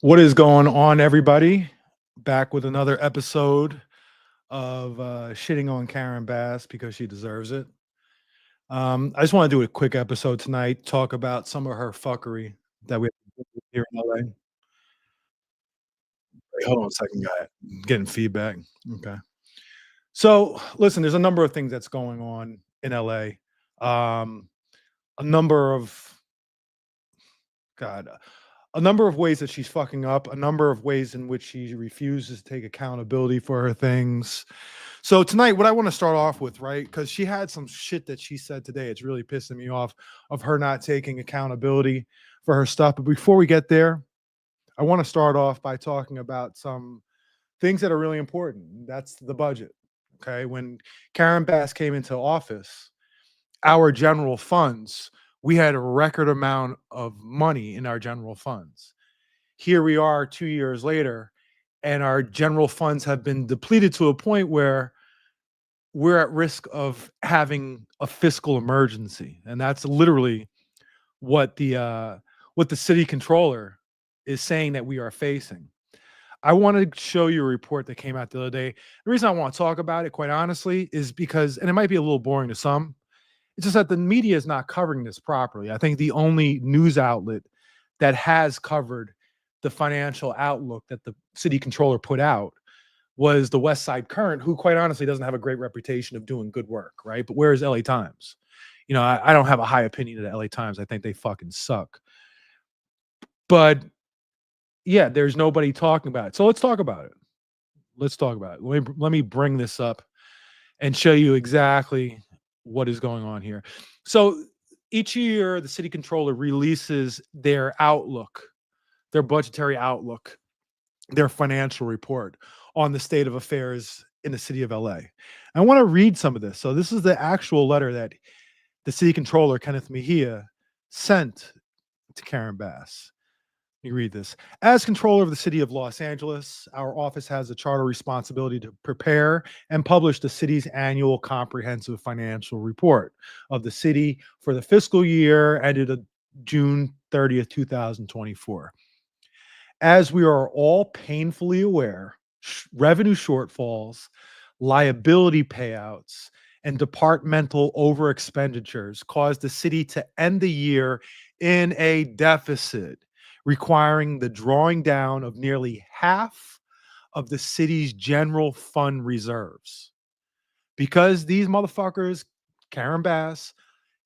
What is going on, everybody? Back with another episode of shitting on Karen Bass because she deserves it. I just want to do a quick episode tonight, talk about some of her fuckery that we have here in LA. Wait, hold on a second, guy. Getting feedback. Okay. So, listen, there's a number of things that's going on in LA. A number of God, a number of ways that she's fucking up, a number of ways in which she refuses to take accountability for her things. So tonight, what I want to start off with, right? Because she had some shit that she said today. It's really pissing me off of her not taking accountability for her stuff. But before we get there, I want to start off by talking about some things that are really important. That's the budget. Okay. When Karen Bass came into office, our general funds, we had a record amount of money in our general funds. Here we are 2 years later, and our general funds have been depleted to a point where we're at risk of having a fiscal emergency. And that's literally what the city controller is saying that we are facing. I want to show you a report that came out the other day. The reason I want to talk about it, quite honestly, is because, and it might be a little boring to some, it's just that the media is not covering this properly. I think the only news outlet that has covered the financial outlook that the city controller put out was the West Side Current, who quite honestly doesn't have a great reputation of doing good work, right? But where is LA Times? I don't have a high opinion of the LA Times. I think they fucking suck. But yeah, there's nobody talking about it. So let's talk about it. Let's talk about it. Let me bring this up and show you exactly what is going on here. So each year, the city controller releases their outlook, their budgetary outlook, their financial report on the state of affairs in the city of LA. I want to read some of this. So this is the actual letter that the city controller, Kenneth Mejia, sent to Karen Bass. Let me read this. As controller of the city of Los Angeles, our office has a charter responsibility to prepare and publish the city's annual comprehensive financial report of the city for the fiscal year ended June 30th, 2024. As we are all painfully aware, revenue shortfalls, liability payouts, and departmental over expenditures caused the city to end the year in a deficit, requiring the drawing down of nearly half of the city's general fund reserves. Because these motherfuckers, Karen Bass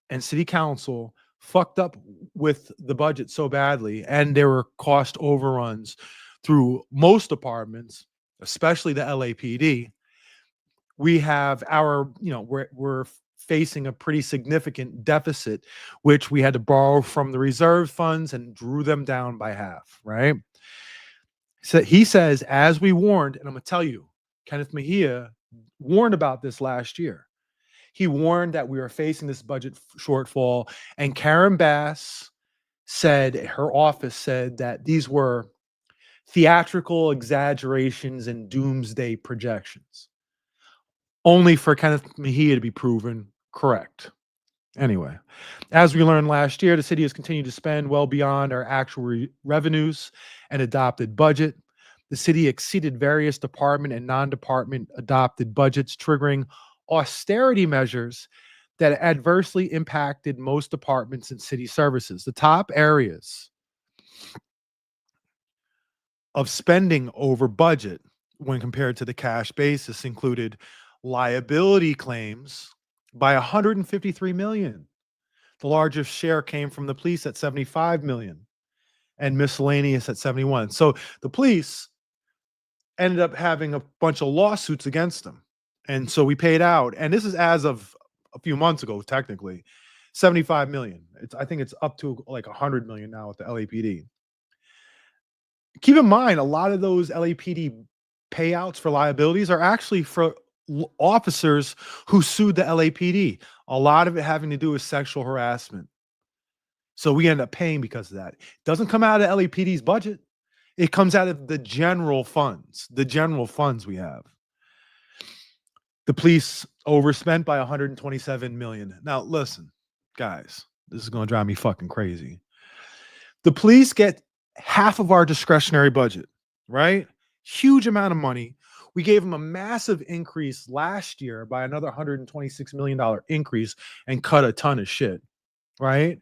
and city council, fucked up with the budget so badly, and there were cost overruns through most departments, especially the LAPD. We have we're facing a pretty significant deficit, which we had to borrow from the reserve funds and drew them down by half, right? So he says, as we warned, and I'm gonna tell you, Kenneth Mejia warned about this last year. He warned that we were facing this budget shortfall, and Karen Bass said, her office said that these were theatrical exaggerations and doomsday projections, only for Kenneth Mejia to be proven correct. Anyway, as we learned last year, the city has continued to spend well beyond our actual revenues and adopted budget. The city exceeded various department and non-department adopted budgets, triggering austerity measures that adversely impacted most departments and city services. The top areas of spending over budget when compared to the cash basis included liability claims by 153 million. The largest share came from the police at 75 million and miscellaneous at 71. So the police ended up having a bunch of lawsuits against them. And so we paid out, and this is as of a few months ago, technically, 75 million. I think it's up to like 100 million now with the LAPD. Keep in mind, a lot of those LAPD payouts for liabilities are actually for officers who sued the LAPD. A lot of it having to do with sexual harassment. So we end up paying because of that. It doesn't come out of LAPD's budget. It comes out of the general funds we have. The police overspent by 127 million. Now, listen, guys, this is going to drive me fucking crazy. The police get half of our discretionary budget, right? Huge amount of money. We gave them a massive increase last year by another $126 million increase and cut a ton of shit, right?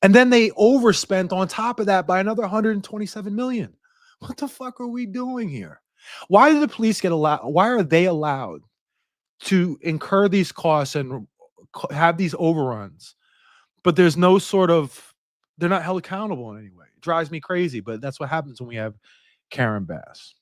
And then they overspent on top of that by another 127 million. What the fuck are we doing here? Why do the police get allowed? Why are they allowed to incur these costs and have these overruns? But there's no sort of, they're not held accountable in any way. It drives me crazy, but that's what happens when we have Karen Bass.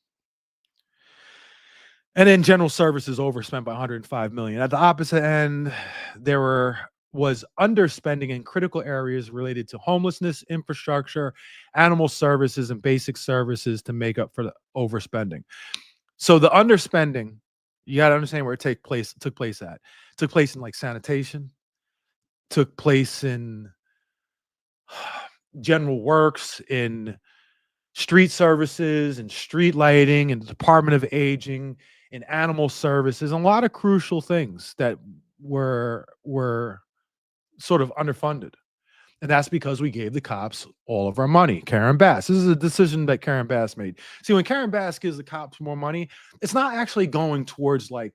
And then general services overspent by 105 million. At the opposite end, there was underspending in critical areas related to homelessness, infrastructure, animal services, and basic services to make up for the overspending. So the underspending, you got to understand where it took place at. It took place in like sanitation, took place in general works, in street services and street lighting and the Department of Aging and animal services, and a lot of crucial things that were sort of underfunded. And that's because we gave the cops all of our money. Karen Bass. This is a decision that Karen Bass made. See, when Karen Bass gives the cops more money, it's not actually going towards like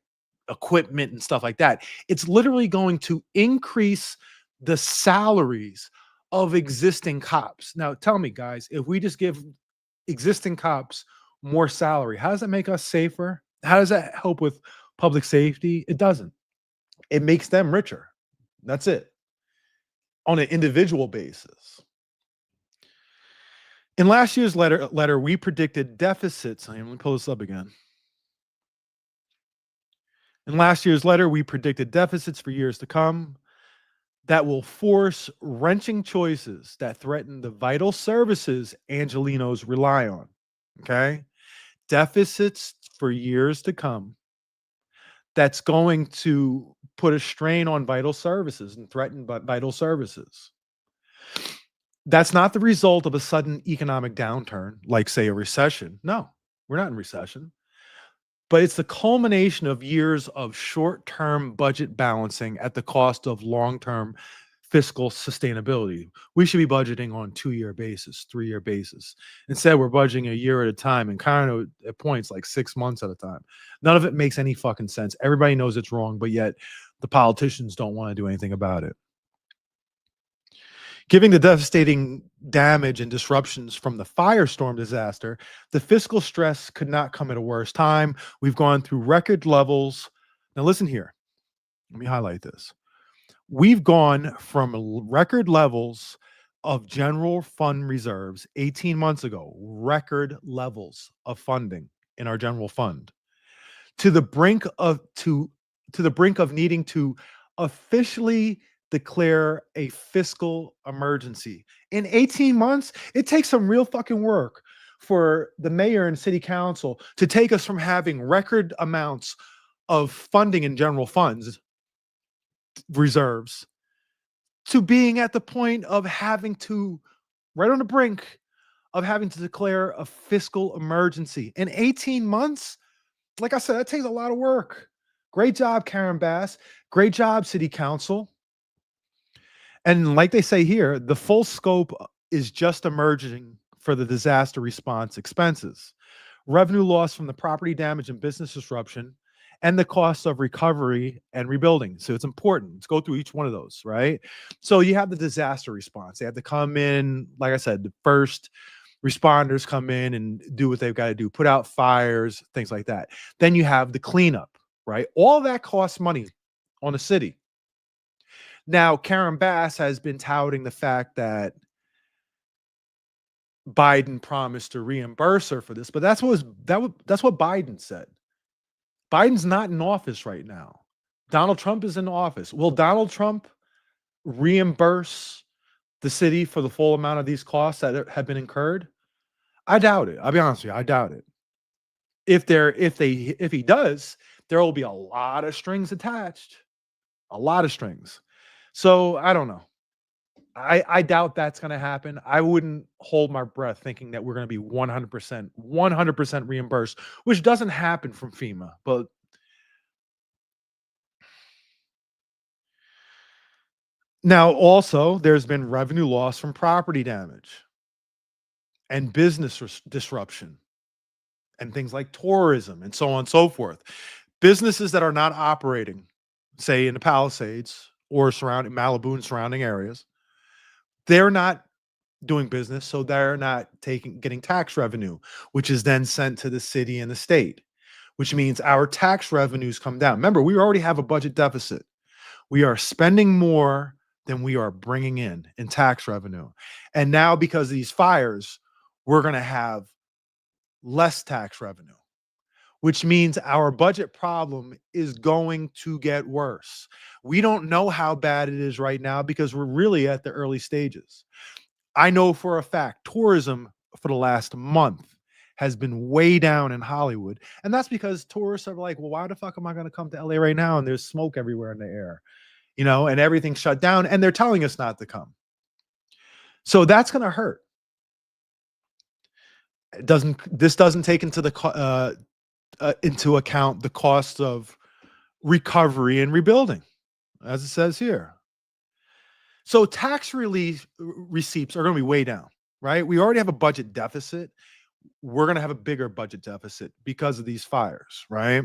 equipment and stuff like that. It's literally going to increase the salaries of existing cops. Now, tell me, guys, if we just give existing cops more salary, how does that make us safer? How does that help with public safety? It doesn't. It makes them richer. That's it. On an individual basis. In last year's letter, we predicted deficits. Let me pull this up again. In last year's letter, we predicted deficits for years to come that will force wrenching choices that threaten the vital services Angelenos rely on. Okay? Deficits for years to come that's going to put a strain on vital services and threaten vital services. That's not the result of a sudden economic downturn, like, say, a recession. No, we're not in recession. But it's the culmination of years of short-term budget balancing at the cost of long-term fiscal sustainability. We should be budgeting on 2-year basis, 3-year basis. Instead, we're budgeting a year at a time and kind of at points like 6 months at a time. None of it makes any fucking sense. Everybody knows it's wrong, but yet the politicians don't want to do anything about it. Given the devastating damage and disruptions from the firestorm disaster, the fiscal stress could not come at a worse time. We've gone through record levels. Now, listen here. Let me highlight this. We've gone from record levels of general fund reserves 18 months ago, record levels of funding in our general fund, to the brink of needing to officially declare a fiscal emergency. In 18 months, it takes some real fucking work for the mayor and city council to take us from having record amounts of funding in general funds reserves to being at the point of having to, right on the brink of having to declare a fiscal emergency. In 18 months, like I said, that takes a lot of work. Great job, Karen Bass. Great job, City Council. And like they say here, the full scope is just emerging for the disaster response expenses. Revenue loss from the property damage and business disruption, and the cost of recovery and rebuilding. So it's important. Let's go through each one of those, right? So you have the disaster response. They have to come in, like I said, the first responders come in and do what they've got to do, put out fires, things like that. Then you have the cleanup, right? All that costs money on the city. Now, Karen Bass has been touting the fact that Biden promised to reimburse her for this, but that's what Biden said. Biden's not in office right now. Donald Trump is in office. Will Donald Trump reimburse the city for the full amount of these costs that have been incurred? I doubt it. I'll be honest with you. I doubt it. If he does, there will be a lot of strings attached. A lot of strings. So I don't know. I doubt that's going to happen. I wouldn't hold my breath thinking that we're going to be 100% reimbursed, which doesn't happen from FEMA. But now also there's been revenue loss from property damage. and business disruption and things like tourism and so on and so forth. Businesses that are not operating, say in the Palisades or surrounding Malibu and surrounding areas, they're not doing business, so they're not getting tax revenue, which is then sent to the city and the state, which means our tax revenues come down. Remember, we already have a budget deficit. We are spending more than we are bringing in tax revenue. And now because of these fires, we're going to have less tax revenue, which means our budget problem is going to get worse. We don't know how bad it is right now because we're really at the early stages. I know for a fact tourism for the last month has been way down in Hollywood. And that's because tourists are like, well, why the fuck am I going to come to LA right now? And there's smoke everywhere in the air, and everything's shut down and they're telling us not to come. So that's going to hurt. This doesn't take into account the cost of recovery and rebuilding, as it says here. So tax receipts are going to be way down, right? We already have a budget deficit. We're going to have a bigger budget deficit because of these fires, right?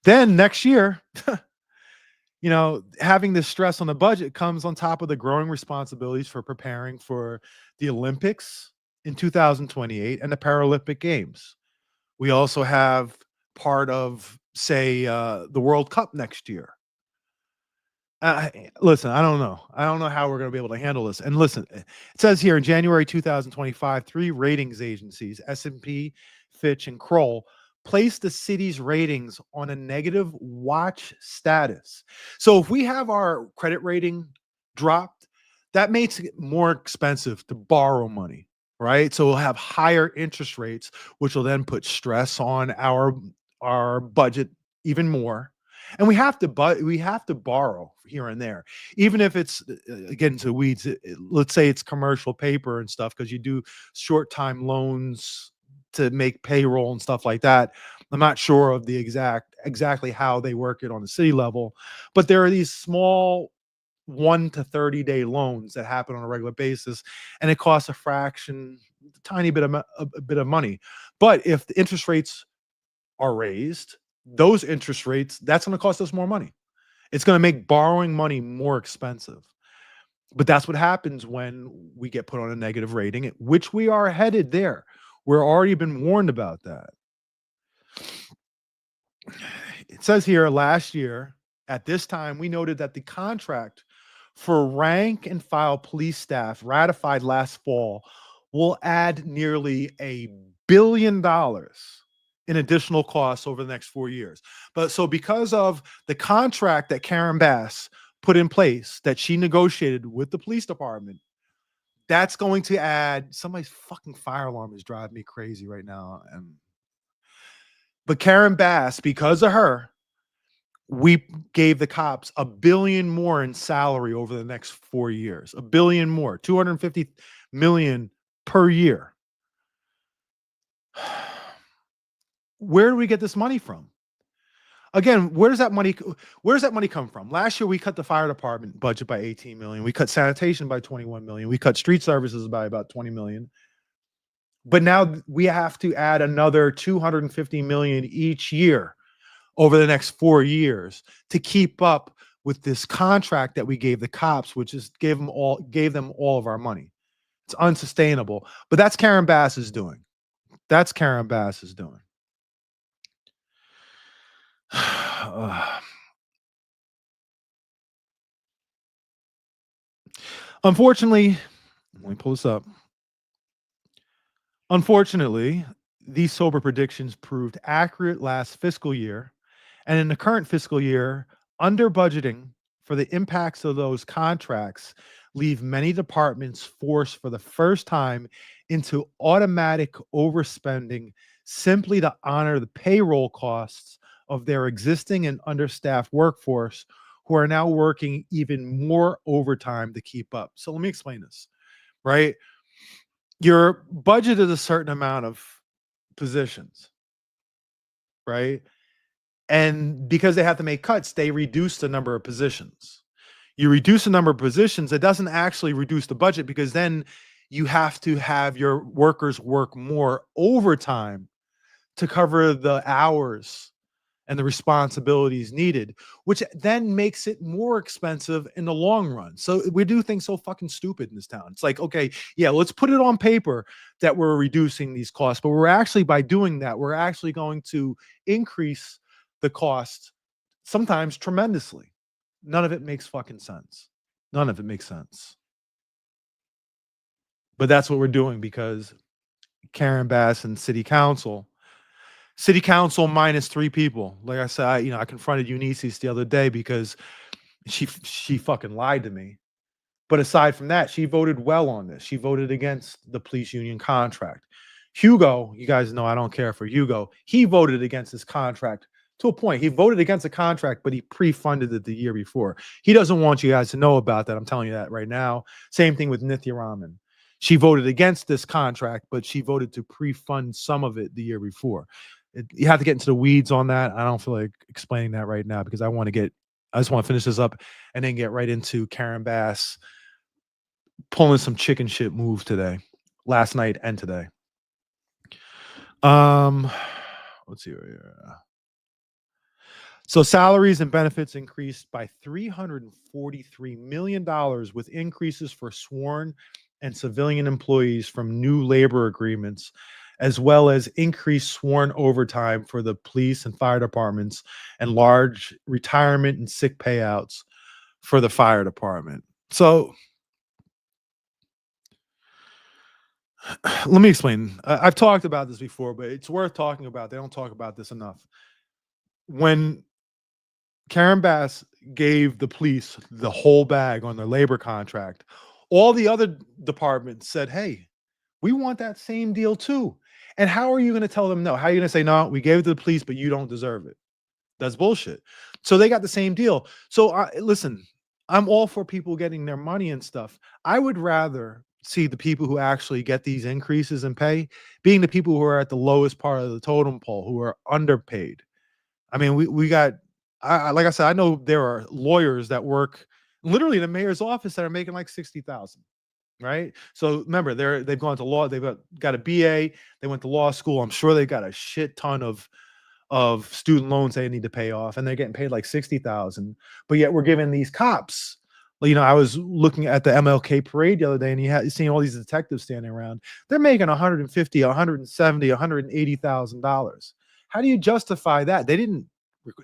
Then next year, having this stress on the budget comes on top of the growing responsibilities for preparing for the Olympics in 2028 and the Paralympic Games. We also have part of, say, the World Cup next year. Listen, I don't know. I don't know how we're going to be able to handle this. And listen, it says here in January 2025, 3 ratings agencies, S&P, Fitch, and Kroll, placed the city's ratings on a negative watch status. So if we have our credit rating dropped, that makes it more expensive to borrow money, right? So we'll have higher interest rates, which will then put stress on our budget even more. And we have to borrow here and there, even if it's getting to weeds. Let's say it's commercial paper and stuff, because you do short-time loans to make payroll and stuff like that. I'm not sure of the exactly how they work it on the city level, but there are these small 1 to 30-day loans that happen on a regular basis, and it costs a tiny bit of money. But if the interest rates are raised, those interest rates, that's going to cost us more money. It's going to make borrowing money more expensive. But that's what happens when we get put on a negative rating, which we are headed there. We're already been warned about that. It says here, last year, at this time, we noted that the contract for rank and file police staff ratified last fall will add nearly $1 billion in additional costs over the next 4 years. But so because of the contract that Karen Bass put in place, that she negotiated with the police department, that's going to add, somebody's fucking fire alarm is driving me crazy right now. But Karen Bass, because of her, we gave the cops $1 billion more in salary over the next 4 years. $1 billion more, $250 million per year. Where do we get this money from? Again, where does that money come from? Last year, we cut the fire department budget by $18 million. We cut sanitation by $21 million. We cut street services by about $20 million. But now we have to add another $250 million each year over the next 4 years to keep up with this contract that we gave the cops, which is gave them all of our money. It's unsustainable. But that's Karen Bass's doing. That's Karen Bass's doing. Unfortunately, let me pull this up. Unfortunately, these sober predictions proved accurate last fiscal year, and in the current fiscal year, under budgeting for the impacts of those contracts leave many departments forced for the first time into automatic overspending simply to honor the payroll costs of their existing and understaffed workforce, who are now working even more overtime to keep up. So let me explain this, right? Your budget is a certain amount of positions, right? And because they have to make cuts, they reduce the number of positions. You reduce the number of positions, it doesn't actually reduce the budget, because then you have to have your workers work more overtime to cover the hours and the responsibilities needed, which then makes it more expensive in the long run. So we do things so fucking stupid in this town. It's like, okay, yeah, let's put it on paper that we're reducing these costs, but we're actually, by doing that, we're actually going to increase the cost sometimes tremendously. None of it makes fucking sense. None of it makes sense. But that's what we're doing because Karen Bass and City Council minus 3 people. Like I said, I confronted Eunices the other day because she fucking lied to me. But aside from that, she voted well on this. She voted against the police union contract. Hugo, you guys know I don't care for Hugo. He voted against this contract to a point. He voted against the contract, but he pre-funded it the year before. He doesn't want you guys to know about that. I'm telling you that right now. Same thing with Nithya Raman. She voted against this contract, but she voted to pre-fund some of it the year before. You have to get into the weeds on that. I don't feel like explaining that right now because I just want to finish this up and then get right into Karen Bass pulling some chicken shit moves today, last night and today. Um, let's see here. So salaries and benefits increased by $343 million with increases for sworn and civilian employees from new labor agreements, as well as increased sworn overtime for the police and fire departments and large retirement and sick payouts for the fire department. So let me explain. I've talked about this before, but it's worth talking about. They don't talk about this enough. When Karen Bass gave the police the whole bag on their labor contract, all the other departments said, "Hey, we want that same deal too." And how are you going to tell them no? How are you going to say, "No, we gave it to the police, but you don't deserve it"? That's bullshit. So they got the same deal. So listen, I'm all for people getting their money and stuff. I would rather see the people who actually get these increases in pay being the people who are at the lowest part of the totem pole, who are underpaid. I mean, we got like I said, I know there are lawyers that work literally in the mayor's office that are making like 60,000. Right. So remember, they've gone to law, they've got a BA, they went to law school. I'm sure they got a shit ton of student loans they need to pay off, and they're getting paid like 60,000. But yet we're giving these cops, I was looking at the MLK parade the other day, and you had seen all these detectives standing around. They're making 150, 170, $180,000. How do you justify that? They didn't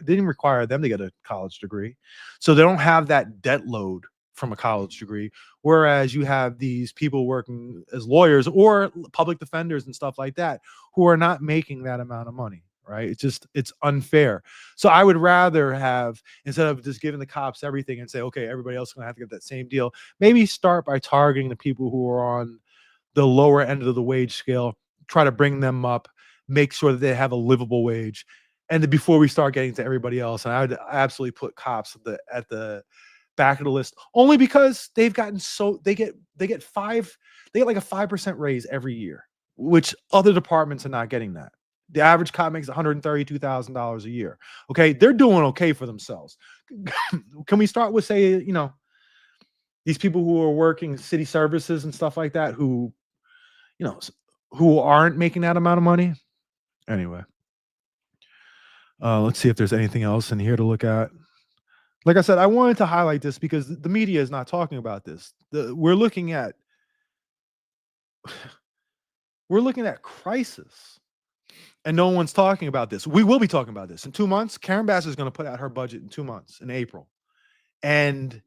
require them to get a college degree, so they don't have that debt load from a college degree. Whereas you have these people working as lawyers or public defenders and stuff like that who are not making that amount of money. Right? It's unfair. So I would rather have, instead of just giving the cops everything and say, okay, everybody else is going to have to get that same deal, maybe start by targeting the people who are on the lower end of the wage scale, try to bring them up, make sure that they have a livable wage. And then before we start getting to everybody else, and I would absolutely put cops at the back of the list, only because they've gotten they get like a 5% raise every year, which other departments are not getting that. The average cop makes $132,000 a year. Okay, they're doing okay for themselves. Can we start with, say, these people who are working city services and stuff like that, you know who aren't making that amount of money? Anyway, let's see if there's anything else in here to look at. Like I said, I wanted to highlight this because the media is not talking about this. We're looking at crisis, and no one's talking about this. We will be talking about this in 2 months. Karen Bass is going to put out her budget in 2 months, in April. And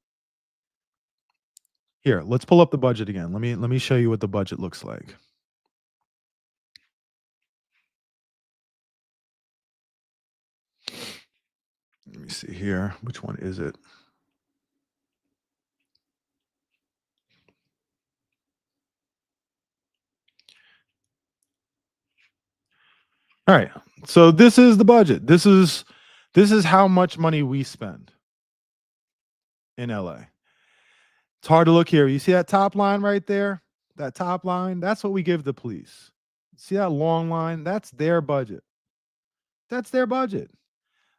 here, let's pull up the budget again. Let me show you what the budget looks like. Let me see here. Which one is it? All right. So this is the budget. This is how much money we spend in LA. It's hard to look here. You see that top line right there? That top line, that's what we give the police. See that long line? That's their budget. That's their budget.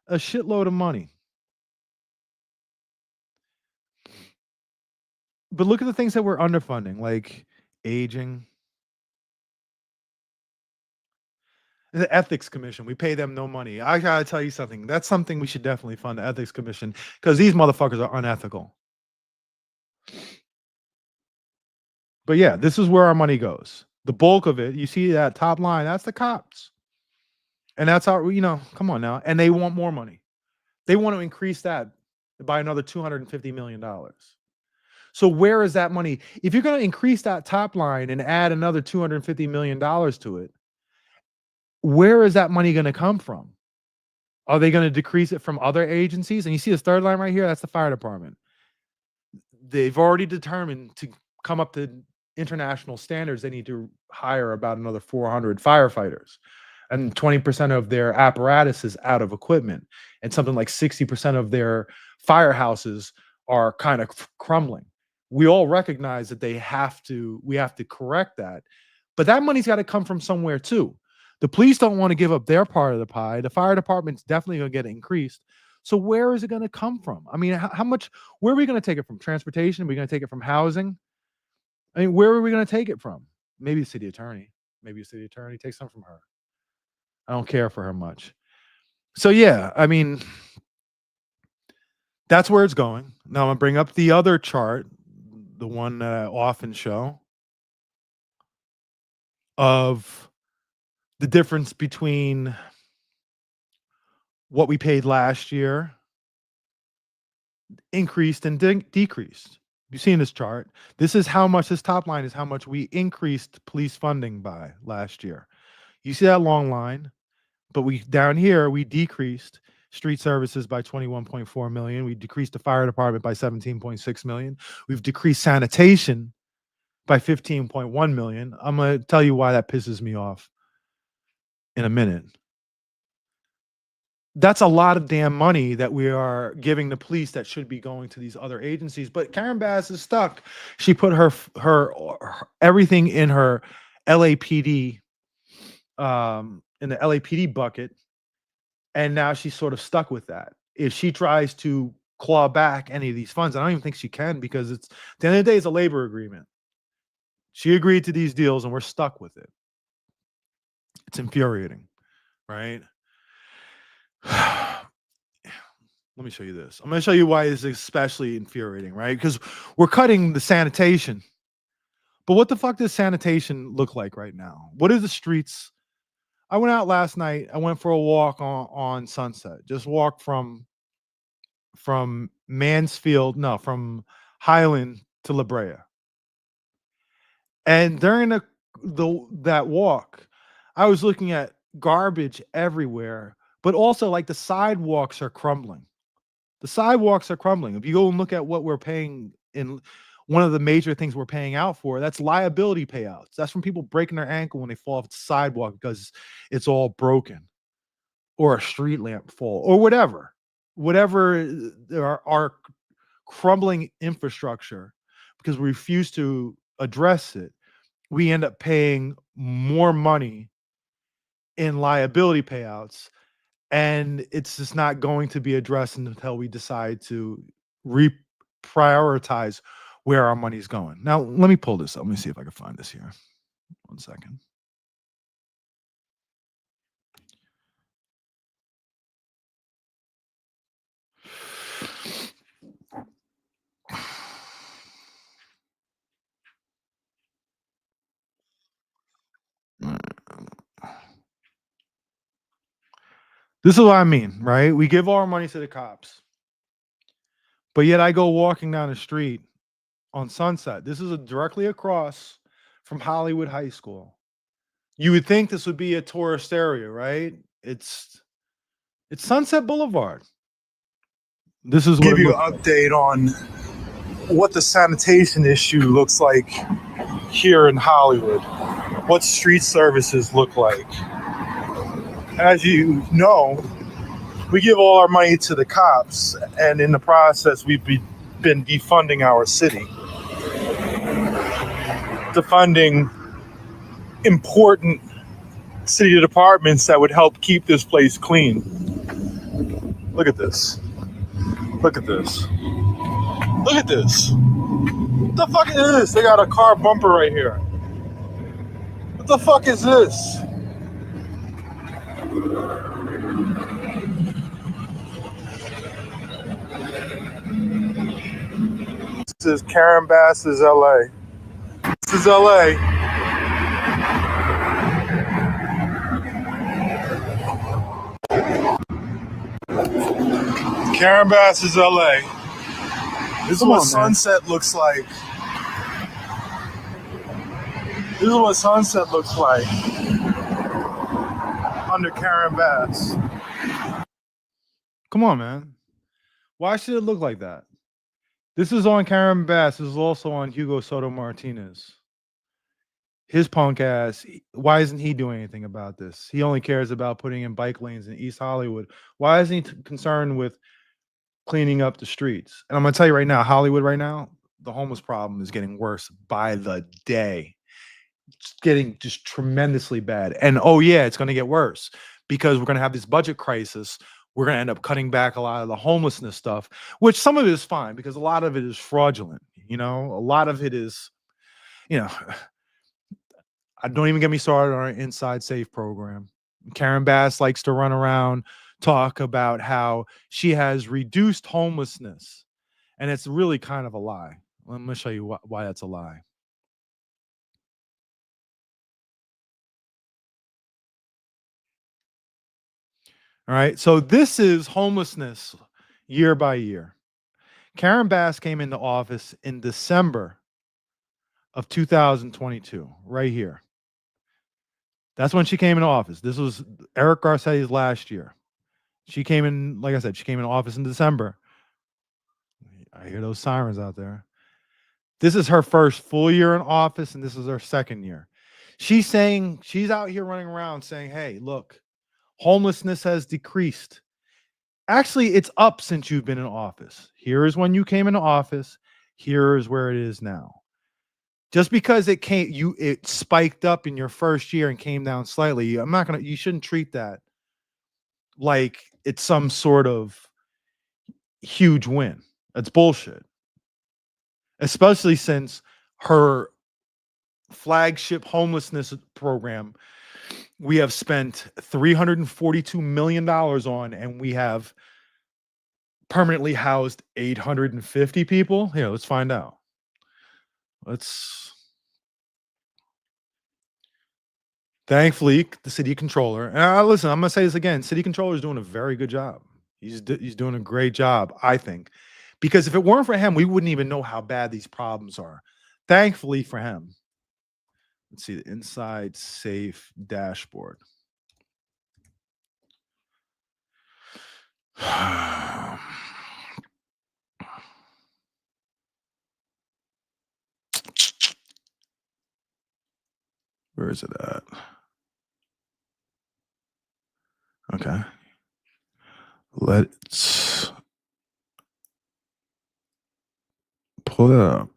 A shitload of money. But look at the things that we're underfunding, like aging. The Ethics Commission, we pay them no money. I gotta tell you something. That's something we should definitely fund, the Ethics Commission, because these motherfuckers are unethical. But yeah, this is where our money goes. The bulk of it, you see that top line, that's the cops. And that's how, come on now. And they want more money. They want to increase that by another $250 million. So where is that money? If you're going to increase that top line and add another $250 million to it, where is that money going to come from? Are they going to decrease it from other agencies? And you see this third line right here, that's the fire department. They've already determined to come up to international standards. They need to hire about another 400 firefighters. And 20% of their apparatus is out of equipment. And something like 60% of their firehouses are kind of crumbling. We all recognize that we have to correct that. But that money's got to come from somewhere too. The police don't want to give up their part of the pie. The fire department's definitely going to get increased. So where is it going to come from? I mean, how much, where are we going to take it from? Transportation? Are we going to take it from housing? I mean, where are we going to take it from? Maybe the city attorney. Maybe the city attorney takes some from her. I don't care for her much. So yeah, I mean, that's where it's going. Now I'm going to bring up the other chart, the one that I often show, of the difference between what we paid last year, increased and decreased. You see in this chart, this is how much, this top line is how much we increased police funding by last year. You see that long line, but down here, we decreased street services by 21.4 million. We decreased the fire department by 17.6 million. We've decreased sanitation by 15.1 million. I'm going to tell you why that pisses me off in a minute. That's a lot of damn money that we are giving the police that should be going to these other agencies. But Karen Bass is stuck. She put her everything in her LAPD, in the LAPD bucket, and now she's sort of stuck with that. If she tries to claw back any of these funds, I don't even think she can, because it's, at the end of the day, it's a labor agreement. She agreed to these deals and we're stuck with it. It's infuriating, right? Let me show you this. I'm going to show you why it's especially infuriating, right? Because we're cutting the sanitation. But what the fuck does sanitation look like right now? What are the streets? I went out last night. I went for a walk on Sunset. Just walked from Mansfield, no, from Highland to La Brea. And during that walk, I was looking at garbage everywhere, but also like the sidewalks are crumbling. The sidewalks are crumbling. If you go and look at what we're paying, in one of the major things we're paying out for, that's liability payouts. That's from people breaking their ankle when they fall off the sidewalk because it's all broken, or a street lamp fall, or whatever our crumbling infrastructure, because we refuse to address it. We end up paying more money in liability payouts, and it's just not going to be addressed until we decide to reprioritize where our money's going. Now, let me pull this up. Let me see if I can find this here. 1 second. This is what I mean, right? We give all our money to the cops, but yet I go walking down the street on Sunset. This is directly across from Hollywood High School. You would think this would be a tourist area, right? It's Sunset Boulevard. This is give you an update on what the sanitation issue looks like here in Hollywood. What street services look like. As you know, we give all our money to the cops, and in the process, we've been defunding our city. Defunding important city departments that would help keep this place clean. Look at this. Look at this. Look at this. What the fuck is this? They got a car bumper right here. What the fuck is this? This is Karen Bass's LA. This is LA. Karen Bass's LA. This is what sunset looks like. This is what sunset looks like under Karen Bass. Come on, man. Why should it look like that? This is on Karen Bass. This is also on Hugo Soto Martinez. His punk ass, why isn't he doing anything about this? He only cares about putting in bike lanes in East Hollywood. Why isn't he concerned with cleaning up the streets? And I'm going to tell you right now, Hollywood right now, the homeless problem is getting worse by the day. It's getting just tremendously bad. And oh yeah, it's going to get worse because we're going to have this budget crisis. We're going to end up cutting back a lot of the homelessness stuff, which some of it is fine because a lot of it is fraudulent. You know, a lot of it is, you know, I don't even get me started on our Inside Safe program. Karen Bass likes to run around, talk about how she has reduced homelessness. And it's really kind of a lie. Let me show you why that's a lie. All right. So this is homelessness year by year. Karen Bass came into office in December of 2022, right here. That's when she came into office. This was Eric Garcetti's last year. She came in, like I said, she came into office in December. I hear those sirens out there. This is her first full year in office, and this is her second year. She's saying, she's out here running around saying, hey, look, homelessness has decreased. Actually, it's up since you've been in office. Here is when you came into office. Here is where it is now. Just because it spiked up in your first year and came down slightly, you shouldn't treat that like it's some sort of huge win. That's bullshit. Especially since her flagship homelessness program, we have spent $342 million on, and we have permanently housed 850 people. Here, let's find out. Thankfully, the city controller, and listen, I'm gonna say this again, city controller is doing a very good job. He's doing a great job, I think, because if it weren't for him, we wouldn't even know how bad these problems are. Thankfully for him. Let's see the Inside Safe dashboard. Where is it at? Okay. Let's pull it up.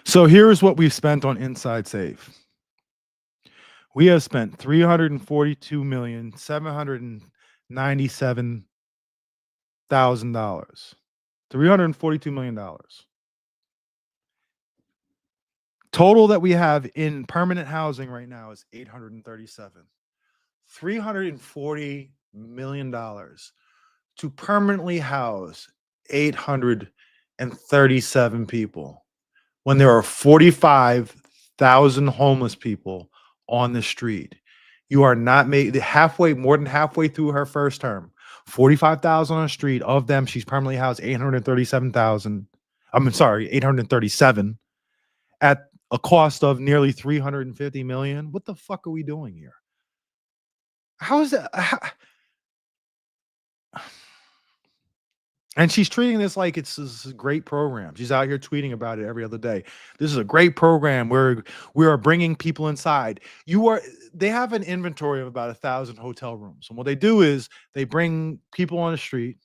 So here's what we've spent on Inside Safe. We have spent $342,797,000. $342 million. Total that we have in permanent housing right now is 837. $340 million to permanently house 837 people when there are 45,000 homeless people on the street. You are not more than halfway through her first term. 45,000 on the street. Of them, she's permanently housed 837,000. 837 at a cost of nearly 350 million. What the fuck are we doing here? How is that? And she's treating this like it's this great program. She's out here tweeting about it every other day. This is a great program where we are bringing people inside. They have an inventory of about 1,000 hotel rooms. And what they do is they bring people on the street,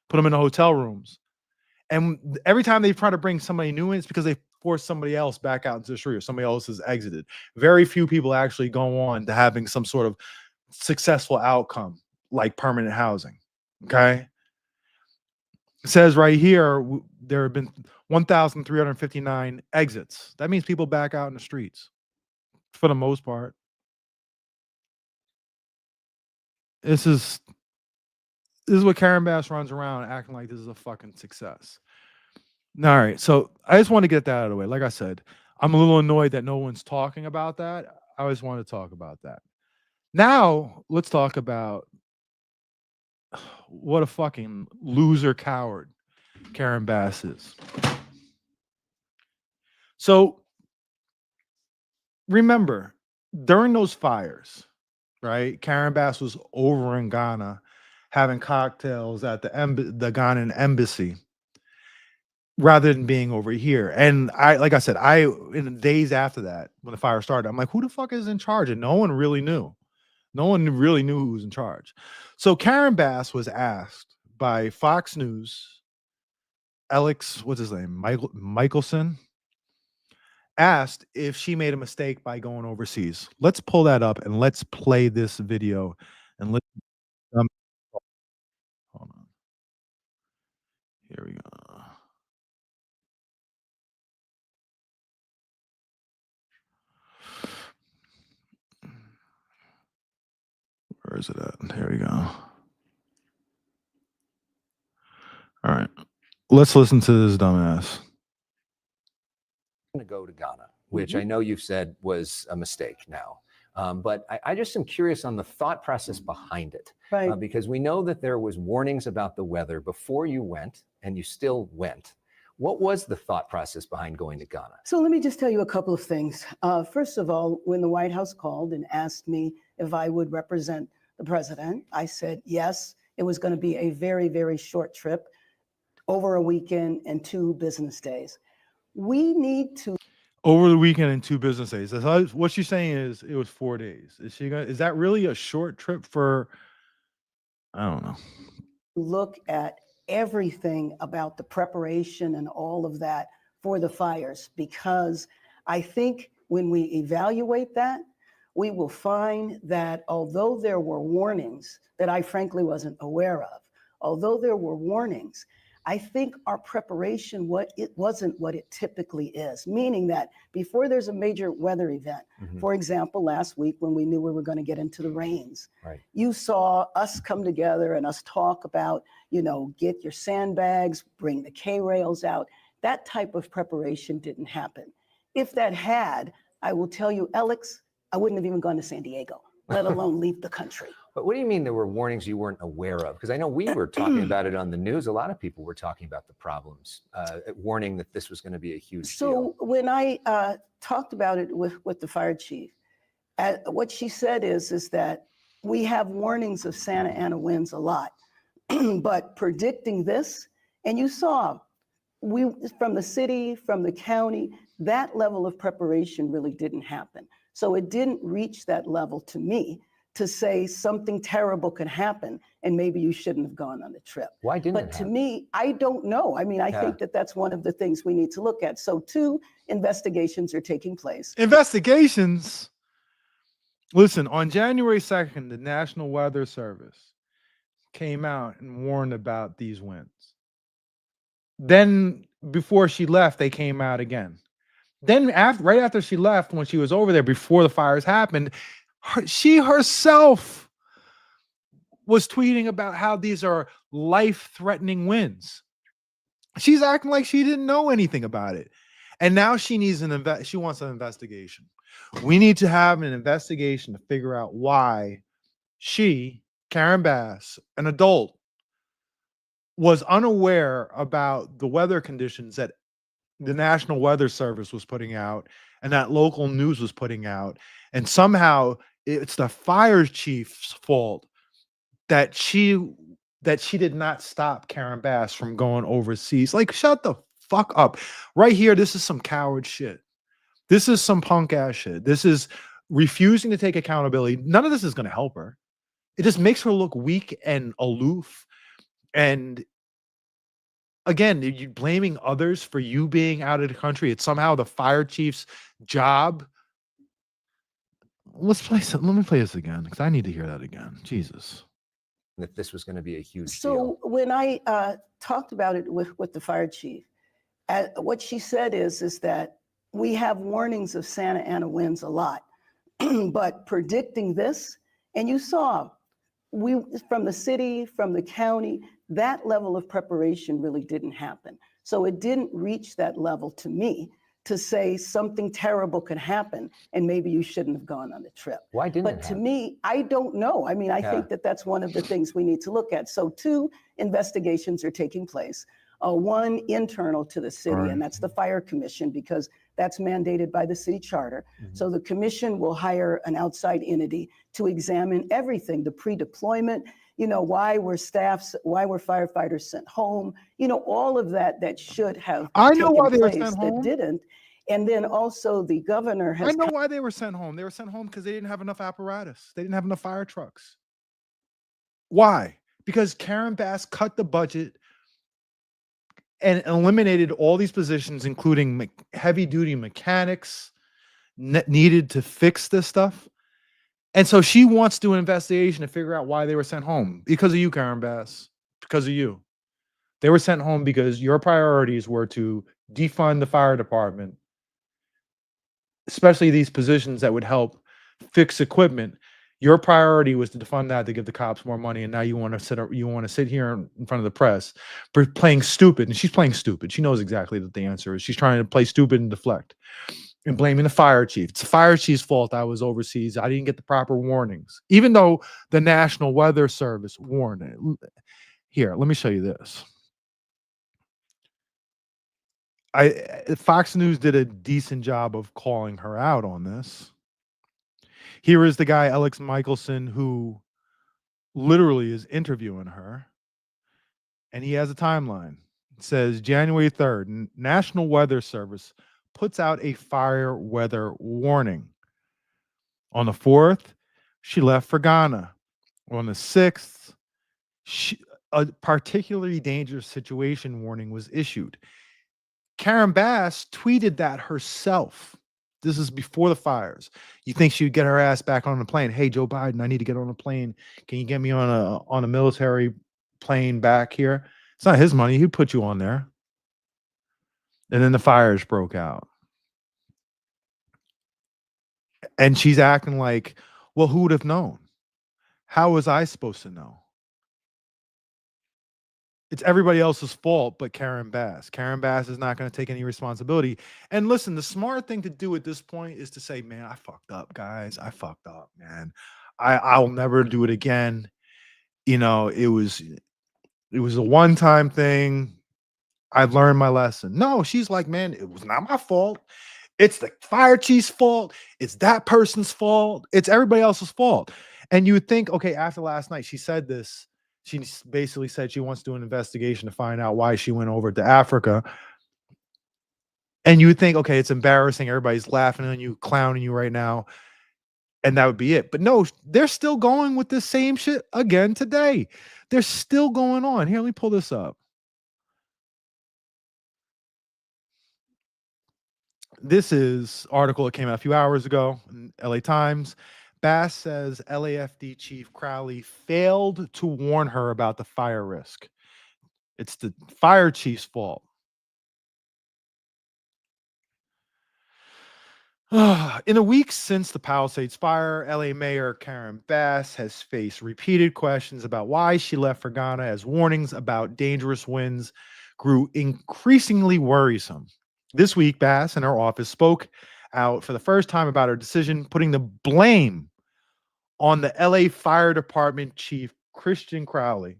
put them in the hotel rooms. And every time they try to bring somebody new in, it's because they force somebody else back out into the street or somebody else has exited. Very few people actually go on to having some sort of successful outcome like permanent housing. Okay. It says right here there have been 1,359 exits. That means people back out in the streets for the most part. This is what Karen Bass runs around acting like this is a fucking success. All right, so I just want to get that out of the way. Like I said, I'm a little annoyed that no one's talking about that. I always want to talk about that. Now, let's talk about what a fucking loser coward Karen Bass is. So, remember, during those fires, right? Karen Bass was over in Ghana having cocktails at the the Ghanaian embassy rather than being over here. And like I said, in the days after that, when the fire started, I'm like, who the fuck is in charge? And no one really knew. No one really knew who was in charge. So Karen Bass was asked by Fox News, Alex, what's his name? Michelson, asked if she made a mistake by going overseas. Let's pull that up and let's play this video and let's um, hold on. Here we go. Where is it at? Here we go. All right. Let's listen to this dumbass. To go to Ghana, which I know you've said was a mistake now. But I just am curious on the thought process behind it. Right. Because we know that there was warnings about the weather before you went, and you still went. What was the thought process behind going to Ghana? So let me just tell you a couple of things. First of all, when the White House called and asked me if I would represent the president, I said yes. It was going to be a very, very short trip over a weekend and 2 business days. We need to over the weekend and 2 business days. What she's saying is it was 4 days. Is that really a short trip for? I don't know. look at everything about the preparation and all of that for the fires, because I think when we evaluate that, we will find that although there were warnings that I frankly wasn't aware of, although there were warnings, I think our preparation, it wasn't what it typically is, meaning that before there's a major weather event, for example, last week when we knew we were going to get into the rains, Right. you saw us come together and us talk about, get your sandbags, bring the K-rails out. That type of preparation didn't happen. If that had, I will tell you, Alex, I wouldn't have even gone to San Diego, let alone leave the country. But what do you mean there were warnings you weren't aware of? Because I know we were talking about it on the news. A lot of people were talking about the problems, warning that this was going to be a huge deal. So when I talked about it with the fire chief, what she said is that we have warnings of Santa Ana winds a lot, but predicting this, and you saw, from the city, from the county, that level of preparation really didn't happen. So it didn't reach that level to me to say something terrible could happen and maybe you shouldn't have gone on the trip. Why didn't But it to happen? me, I don't know. I mean, I think that that's one of the things we need to look at. So 2 investigations are taking place. Investigations? Listen, on January 2nd, the National Weather Service came out and warned about these winds. Then before she left, they came out again. Then right after she left, when she was over there before the fires happened, she herself was tweeting about how these are life-threatening winds. She's acting like she didn't know anything about it. And now she needs she wants an investigation. We need to have an investigation to figure out why she, Karen Bass, an adult, was unaware about the weather conditions that the National Weather Service was putting out and that local news was putting out. And somehow it's the fire chief's fault that she did not stop Karen Bass from going overseas. Like, shut the fuck up. Right here, this is some coward shit. This is some punk ass shit. This is refusing to take accountability. None of this is going to help her. It just makes her look weak and aloof. And again, you blaming others for you being out of the country. It's somehow the fire chief's job. Let me play this again because I need to hear that again. Jesus. that this was going to be a huge So deal? when I talked about it with the fire chief, what she said is that we have warnings of Santa Ana winds a lot, but predicting this, and you saw, we from the city, from the county, that level of preparation really didn't happen. So it didn't reach that level to me to say something terrible could happen and maybe you shouldn't have gone on the trip. Why didn't But it to happen? me, I don't know. I mean, I think that that's one of the things we need to look at. So 2 investigations are taking place. One internal to the city, and that's the fire commission, because that's mandated by the city charter. So the commission will hire an outside entity to examine everything, the pre-deployment, you know, why were firefighters sent home, you know, all of that should have I know taken why they were place sent that home. didn't. And then also the governor I has know why they were sent home. They were sent home because they didn't have enough apparatus. They didn't have enough fire trucks. Why? Because Karen Bass cut the budget and eliminated all these positions, including heavy duty mechanics needed to fix this stuff. And so she wants to do an investigation to figure out why they were sent home. Because of you, Karen Bass. Because of you. They were sent home because your priorities were to defund the fire department, especially these positions that would help fix equipment. Your priority was to defund that to give the cops more money, and now you want to sit here in front of the press for playing stupid. And she's playing stupid. She knows exactly what the answer is. She's trying to play stupid and deflect and blaming the fire chief. It's the fire chief's fault I was overseas. I didn't get the proper warnings, even though the National Weather Service warned it. Here, let me show you this. Fox News did a decent job of calling her out on this. Here is the guy, Alex Michelson, who literally is interviewing her. And he has a timeline. It says January 3rd, National Weather Service puts out a fire weather warning. On the 4th, she left for Ghana. On the 6th, a particularly dangerous situation warning was issued. Karen Bass tweeted that herself. This is before the fires. You think she would get her ass back on the plane? Hey, Joe Biden, I need to get on a plane. Can you get me on a military plane back here? It's not his money. He'd put you on there. And then the fires broke out. And she's acting like, well, who would have known? How was I supposed to know? It's everybody else's fault but Karen Bass. Karen Bass is not going to take any responsibility. And listen, the smart thing to do at this point is to say, man, I fucked up, guys. I fucked up, man. I'll never do it again. You know, it was a one-time thing. I learned my lesson. No, she's like, man, it was not my fault. It's the fire chief's fault. It's that person's fault. It's everybody else's fault. And you would think, okay, after last night, she said this. She basically said she wants to do an investigation to find out why she went over to Africa. And you would think, okay, it's embarrassing. Everybody's laughing at you, clowning you right now. And that would be it. But no, they're still going with this same shit again today. They're still going on. Here, let me pull this up. This is article that came out a few hours ago in LA Times. Bass says LAFD Chief Crowley failed to warn her about the fire risk. It's the fire chief's fault. In the weeks since the Palisades fire, LA Mayor Karen Bass has faced repeated questions about why she left for Ghana as warnings about dangerous winds grew increasingly worrisome. This week, Bass and her office spoke out for the first time about her decision, putting the blame on the LA Fire Department Chief Kristen Crowley,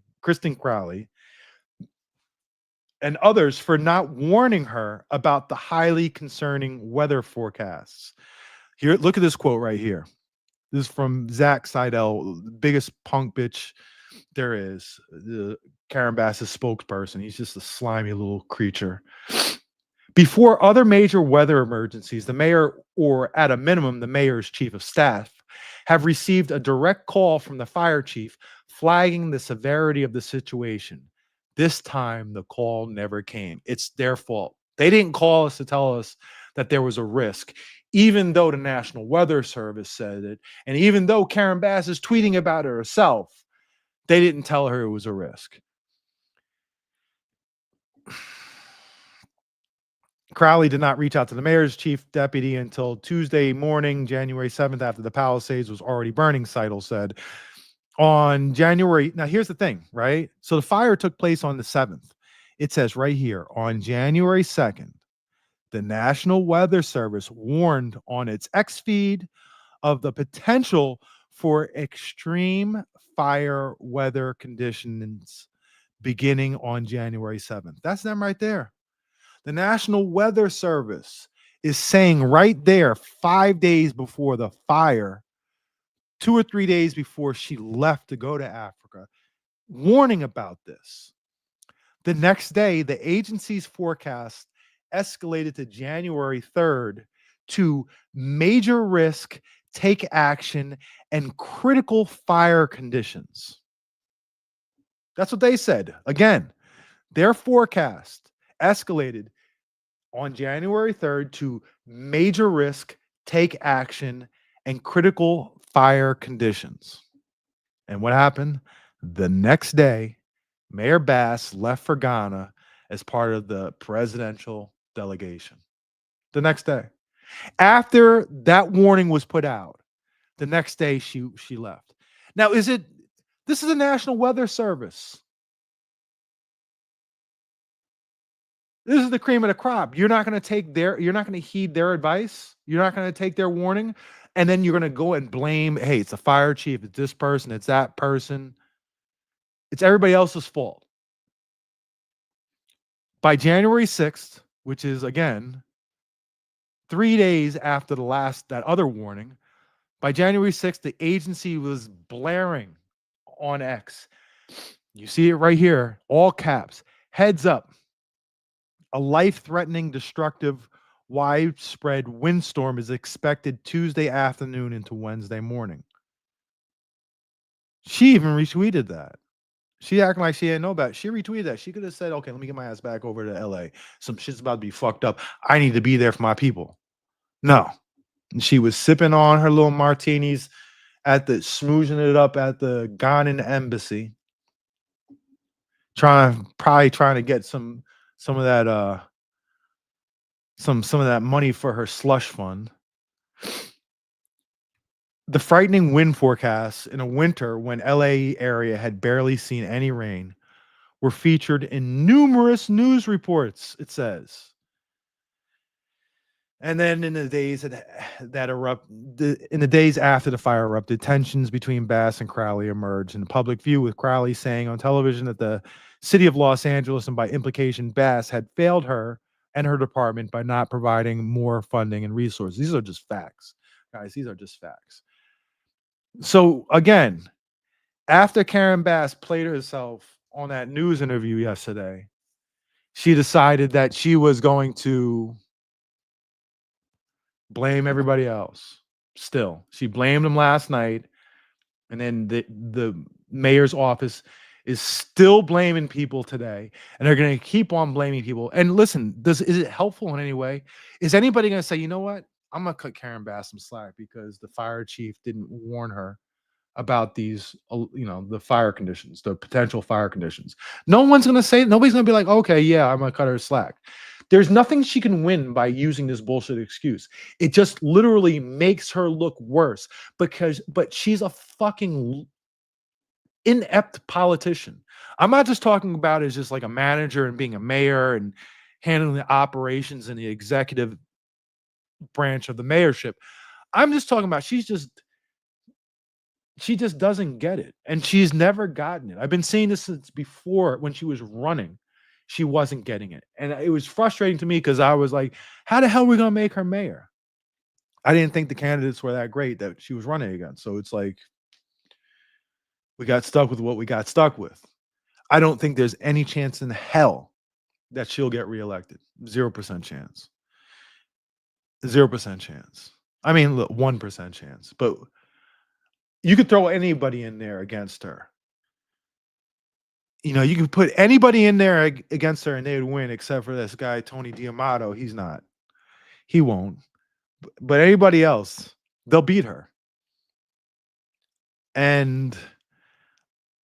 and others for not warning her about the highly concerning weather forecasts. Here, look at this quote right here. This is from Zach Seidel, the biggest punk bitch there is, the Karen Bass's spokesperson. He's just a slimy little creature. Before other major weather emergencies, the mayor, or at a minimum, the mayor's chief of staff, have received a direct call from the fire chief flagging the severity of the situation. This time, the call never came. It's their fault. They didn't call us to tell us that there was a risk, even though the National Weather Service said it, and even though Karen Bass is tweeting about it herself. They didn't tell her it was a risk. Crowley did not reach out to the mayor's chief deputy until Tuesday morning, January 7th, after the Palisades was already burning, Seidel said. On January, now here's the thing, right? So the fire took place on the 7th. It says right here, on January 2nd, the National Weather Service warned on its X feed of the potential for extreme fire weather conditions beginning on January 7th. That's them right there. The National Weather Service is saying right there, 5 days before the fire, 2 or 3 days before she left to go to Africa, warning about this. The next day, the agency's forecast escalated to January 3rd to major risk, take action, and critical fire conditions. That's what they said. Again, their forecast escalated on January 3rd to major risk, take action, and critical fire conditions. And what happened? The next day, Mayor Bass left for Ghana as part of the presidential delegation. The next day. After that warning was put out, the next day she left. Now, this is the National Weather Service. This is the cream of the crop. You're not going to heed their advice. You're not going to take their warning. And then you're going to go and blame, hey, it's the fire chief, it's this person, it's that person. It's everybody else's fault. By January 6th, which is again 3 days after that other warning, by January 6th, the agency was blaring on X. You see it right here, all caps. Heads up. A life-threatening, destructive, widespread windstorm is expected Tuesday afternoon into Wednesday morning. She even retweeted that. She acting like she didn't know about it. She retweeted that. She could have said, okay, let me get my ass back over to LA. Some shit's about to be fucked up. I need to be there for my people. No. And she was sipping on her little martinis smoozing it up at the Ghanaian embassy. Probably trying to get some of that some of that money for her slush fund. The frightening wind forecasts in a winter when LA area had barely seen any rain were featured in numerous news reports, it says. And then in the days in the days after the fire erupted, tensions between Bass and Crowley emerged in public view, with Crowley saying on television that the city of Los Angeles, and by implication Bass, had failed her and her department by not providing more funding and resources. These are just facts, guys. These are just facts. So again, after Karen Bass played herself on that news interview yesterday, she decided that she was going to blame everybody else. Still, she blamed them last night, and then the mayor's office is still blaming people today, and they're going to keep on blaming people. And listen, is it helpful in any way? Is anybody going to say, you know what? I'm going to cut Karen Bass some slack because the fire chief didn't warn her about these, the fire conditions, the potential fire conditions. No one's going to say, nobody's going to be like, okay, yeah, I'm going to cut her slack. There's nothing she can win by using this bullshit excuse. It just literally makes her look worse but she's a fucking inept politician. I'm not just talking about as just like a manager and being a mayor and handling the operations and the executive branch of the mayorship. I'm just talking about she just doesn't get it. And she's never gotten it. I've been seeing this since before when she was running. She wasn't getting it. And it was frustrating to me because I was like, how the hell are we going to make her mayor? I didn't think the candidates were that great that she was running against. So it's like, we got stuck with what we got stuck with. I don't think there's any chance in hell that she'll get reelected. 0% chance. 0% chance. I mean, look, 1% chance. But you could throw anybody in there against her. You can put anybody in there against her and they would win, except for this guy, Tony D'Amato. He's not. He won't. But anybody else, they'll beat her. And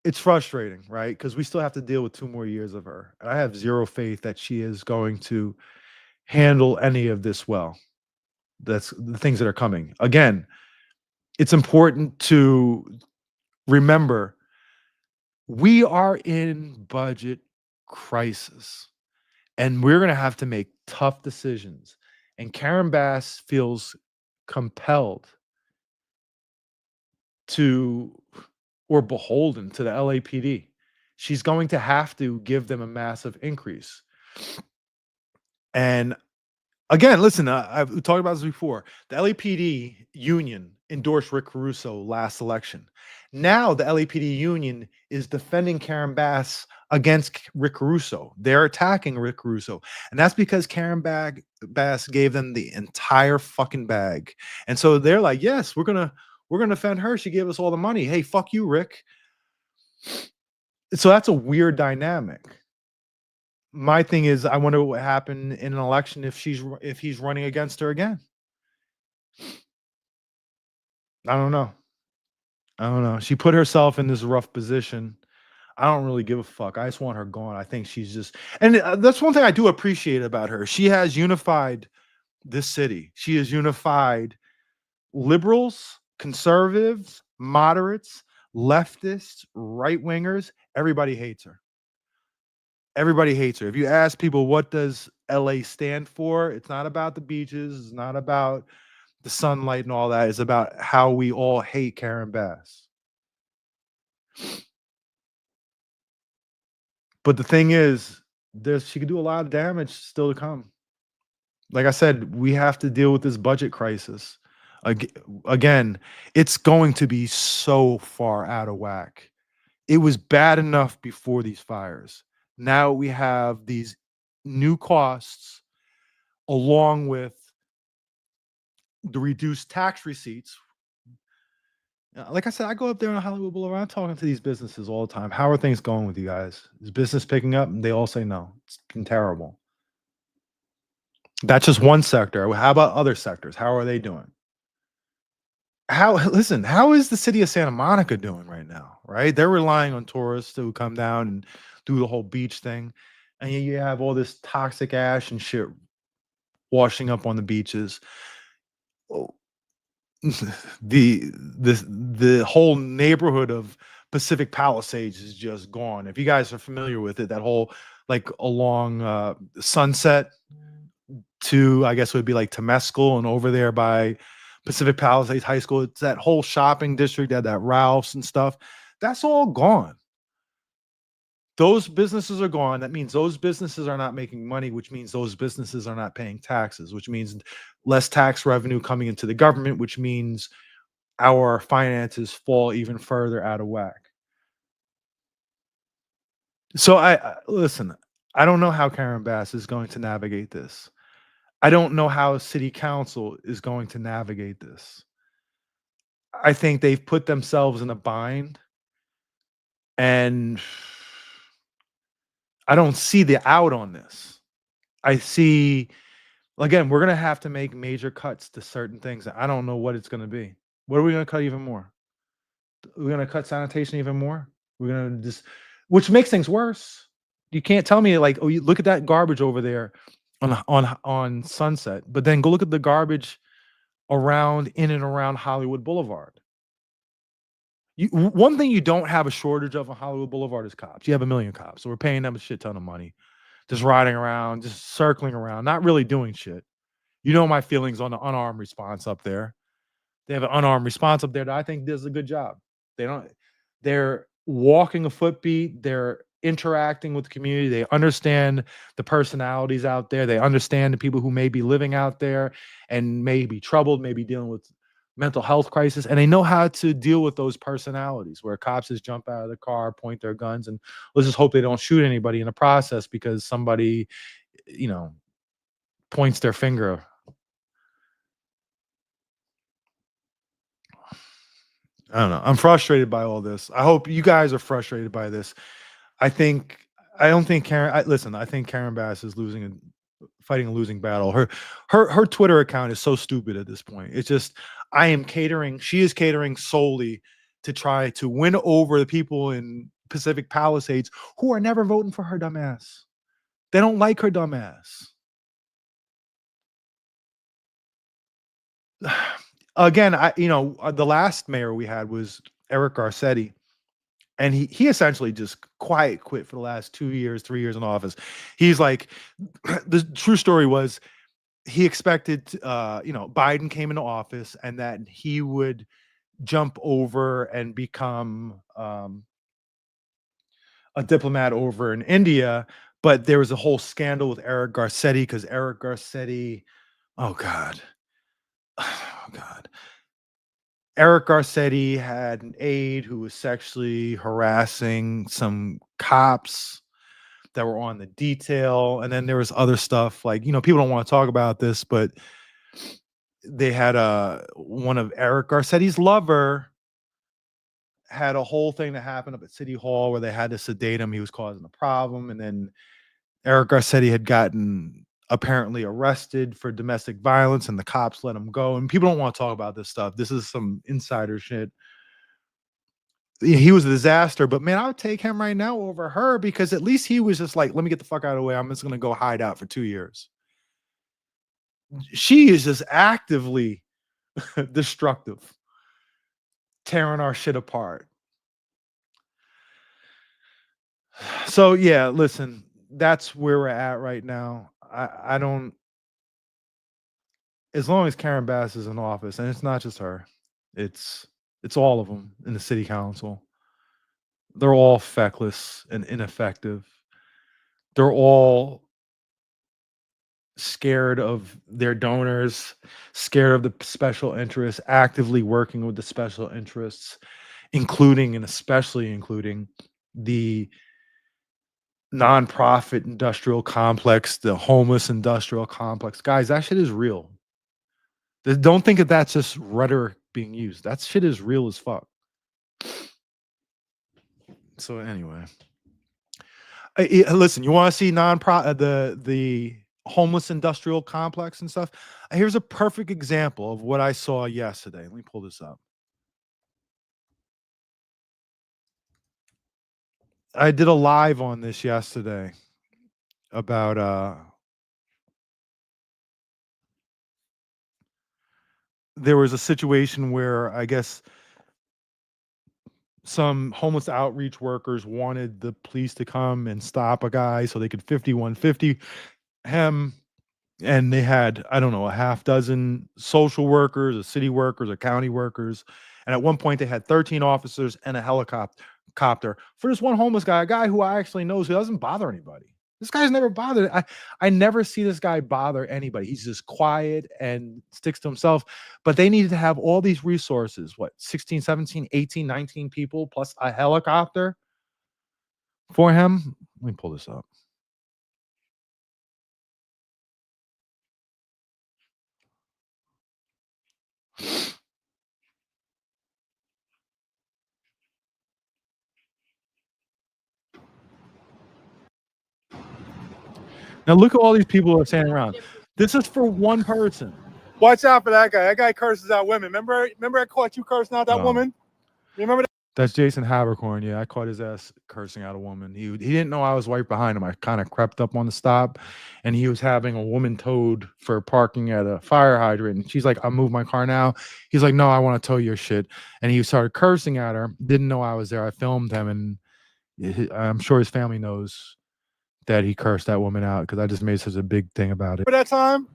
it's frustrating, right? Because we still have to deal with 2 more years of her. And I have zero faith that she is going to handle any of this well. That's the things that are coming. Again, it's important to remember we are in budget crisis and we're going to have to make tough decisions. And Karen Bass feels compelled to or beholden to the LAPD. She's going to have to give them a massive increase. And again, listen, I've talked about this before. The LAPD union endorsed Rick Caruso last election. Now the LAPD union is defending Karen Bass against Rick Caruso. They're attacking Rick Caruso. And that's because Bass gave them the entire fucking bag. And so they're like, yes, we're gonna defend her. She gave us all the money. Hey, fuck you, Rick. So that's a weird dynamic. My thing is, I wonder what would happen in an election if he's running against her again. I don't know. She put herself in this rough position. I don't really give a fuck. I just want her gone. I think she's just, and that's one thing I do appreciate about her. She has unified this city. She has unified liberals, conservatives, moderates, leftists, right wingers. Everybody hates her. Everybody hates her. If you ask people what does LA stand for, it's not about the beaches, it's not about the sunlight and all that. It's about how we all hate Karen Bass. But the thing is, she could do a lot of damage still to come. Like I said, we have to deal with this budget crisis. Again, it's going to be so far out of whack. It was bad enough before these fires. Now we have these new costs along with the reduced tax receipts. Like I said, I go up there on Hollywood Boulevard. I'm talking to these businesses all the time. How are things going with you guys? Is business picking up? And they all say no. It's been terrible. That's just one sector. How about other sectors? How are they doing? How is the city of Santa Monica doing right now? Right? They're relying on tourists to come down and do the whole beach thing. And you have all this toxic ash and shit washing up on the beaches. Oh, the whole neighborhood of Pacific Palisades is just gone. If you guys are familiar with it, that whole like along Sunset to, I guess it would be like Temescal and over there by Pacific Palisades High School, it's that whole shopping district, that Ralph's and stuff. That's all gone. Those businesses are gone. That means those businesses are not making money, which means those businesses are not paying taxes, which means less tax revenue coming into the government, which means our finances fall even further out of whack. So I listen, I don't know how Karen Bass is going to navigate this. I don't know how city council is going to navigate this. I think they've put themselves in a bind, and I don't see the out on this. I see, again, we're going to have to make major cuts to certain things. I don't know what it's going to be. What are we going to cut even more? We're going to cut sanitation even more. We're going to just, which makes things worse. You can't tell me like, oh, you look at that garbage over there on Sunset, but then go look at the garbage in and around Hollywood Boulevard. One thing you don't have a shortage of on Hollywood Boulevard is cops. You have a million cops, so we're paying them a shit ton of money, just riding around, just circling around, not really doing shit. You know my feelings on the unarmed response up there. They have an unarmed response up there that I think does a good job. They're walking a footbeat. They're interacting with the community. They understand the personalities out there. They understand the people who may be living out there and may be troubled, may be dealing with mental health crisis, and they know how to deal with those personalities where cops just jump out of the car, point their guns, and let's just hope they don't shoot anybody in the process because somebody, points their finger. I don't know. I'm frustrated by all this. I hope you guys are frustrated by this. I don't think Karen. I think Karen Bass is fighting a losing battle. Her Twitter account is so stupid at this point. It's just she is catering solely to try to win over the people in Pacific Palisades who are never voting for her dumb ass. They don't like her dumb ass. Again, the last mayor we had was Eric Garcetti, and he essentially just quiet quit for the last 2 years, 3 years in office. He's like, the true story was he expected, Biden came into office and that he would jump over and become a diplomat over in India, but there was a whole scandal with Eric Garcetti because Eric Garcetti, oh God, oh God. Eric Garcetti had an aide who was sexually harassing some cops that were on the detail. And then there was other stuff like, people don't want to talk about this, but they had one of Eric Garcetti's lover had a whole thing that happened up at City Hall where they had to sedate him. He was causing a problem. And then Eric Garcetti had gotten apparently arrested for domestic violence and the cops let him go. And people don't want to talk about this stuff. This is some insider shit. He was a disaster, but man, I would take him right now over her because at least he was just like, let me get the fuck out of the way. I'm just going to go hide out for 2 years. She is just actively destructive, tearing our shit apart. So yeah, listen, that's where we're at right now. I don't, as long as Karen Bass is in office, and it's not just her, it's all of them in the city council. They're all feckless and ineffective. They're all scared of their donors, scared of the special interests, actively working with the special interests, including and especially including the nonprofit industrial complex, the homeless industrial complex. Guys, that shit is real. Don't think that that's just rhetoric being used. That shit is real as fuck. So anyway, listen, you want to see the homeless industrial complex and stuff? Here's a perfect example of what I saw yesterday. Let me pull this up. I did a live on this yesterday about there was a situation where I guess some homeless outreach workers wanted the police to come and stop a guy so they could 5150 him. And they had, I don't know, a half dozen social workers, a city workers, a county workers. And at one point they had 13 officers and a helicopter for this one homeless guy, a guy who I actually knows who doesn't bother anybody. This guy's never bothered. I never see this guy bother anybody. He's just quiet and sticks to himself. But they needed to have all these resources, 16, 17, 18, 19 people plus a helicopter for him. Let me pull this up. Now look at all these people who are standing around. This is for one person. Watch out for that guy. That guy curses out women. Remember I caught you cursing out that woman? Remember that? That's Jason Habercorn. Yeah, I caught his ass cursing out a woman. He didn't know I was right behind him. I kind of crept up on the stop, and he was having a woman towed for parking at a fire hydrant. And she's like, "I'll move my car now." He's like, "No, I want to tow your shit." And he started cursing at her. Didn't know I was there. I filmed him, and I'm sure his family knows that he cursed that woman out because I just made such a big thing about it. For that time,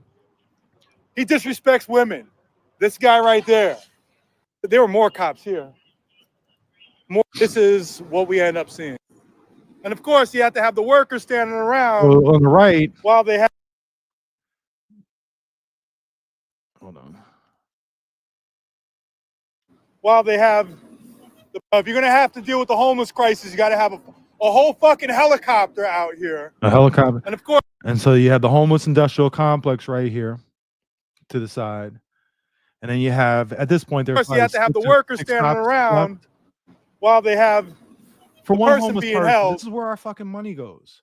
he disrespects women. This guy right there. There were more cops here. This is what we end up seeing. And of course, you have to have the workers standing around. Well, on the right, while they have. Hold on. While they have, if you're gonna have to deal with the homeless crisis, you got to have a whole fucking helicopter out here. A helicopter. And of course. And so you have the homeless industrial complex right here to the side. And then you have, at this point, there's you have to have the workers standing around left. While they have for one homeless being person. held. This is where our fucking money goes.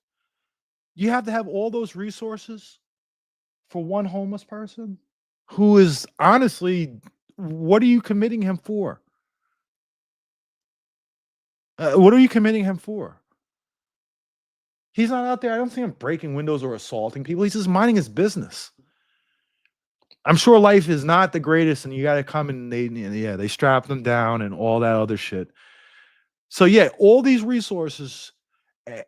You have to have all those resources for one homeless person who is honestly, what are you committing him for? What are you committing him for? He's not out there. I don't see him breaking windows or assaulting people. He's just minding his business. I'm sure life is not the greatest, and you got to come and they strap them down and all that other shit. So yeah, all these resources,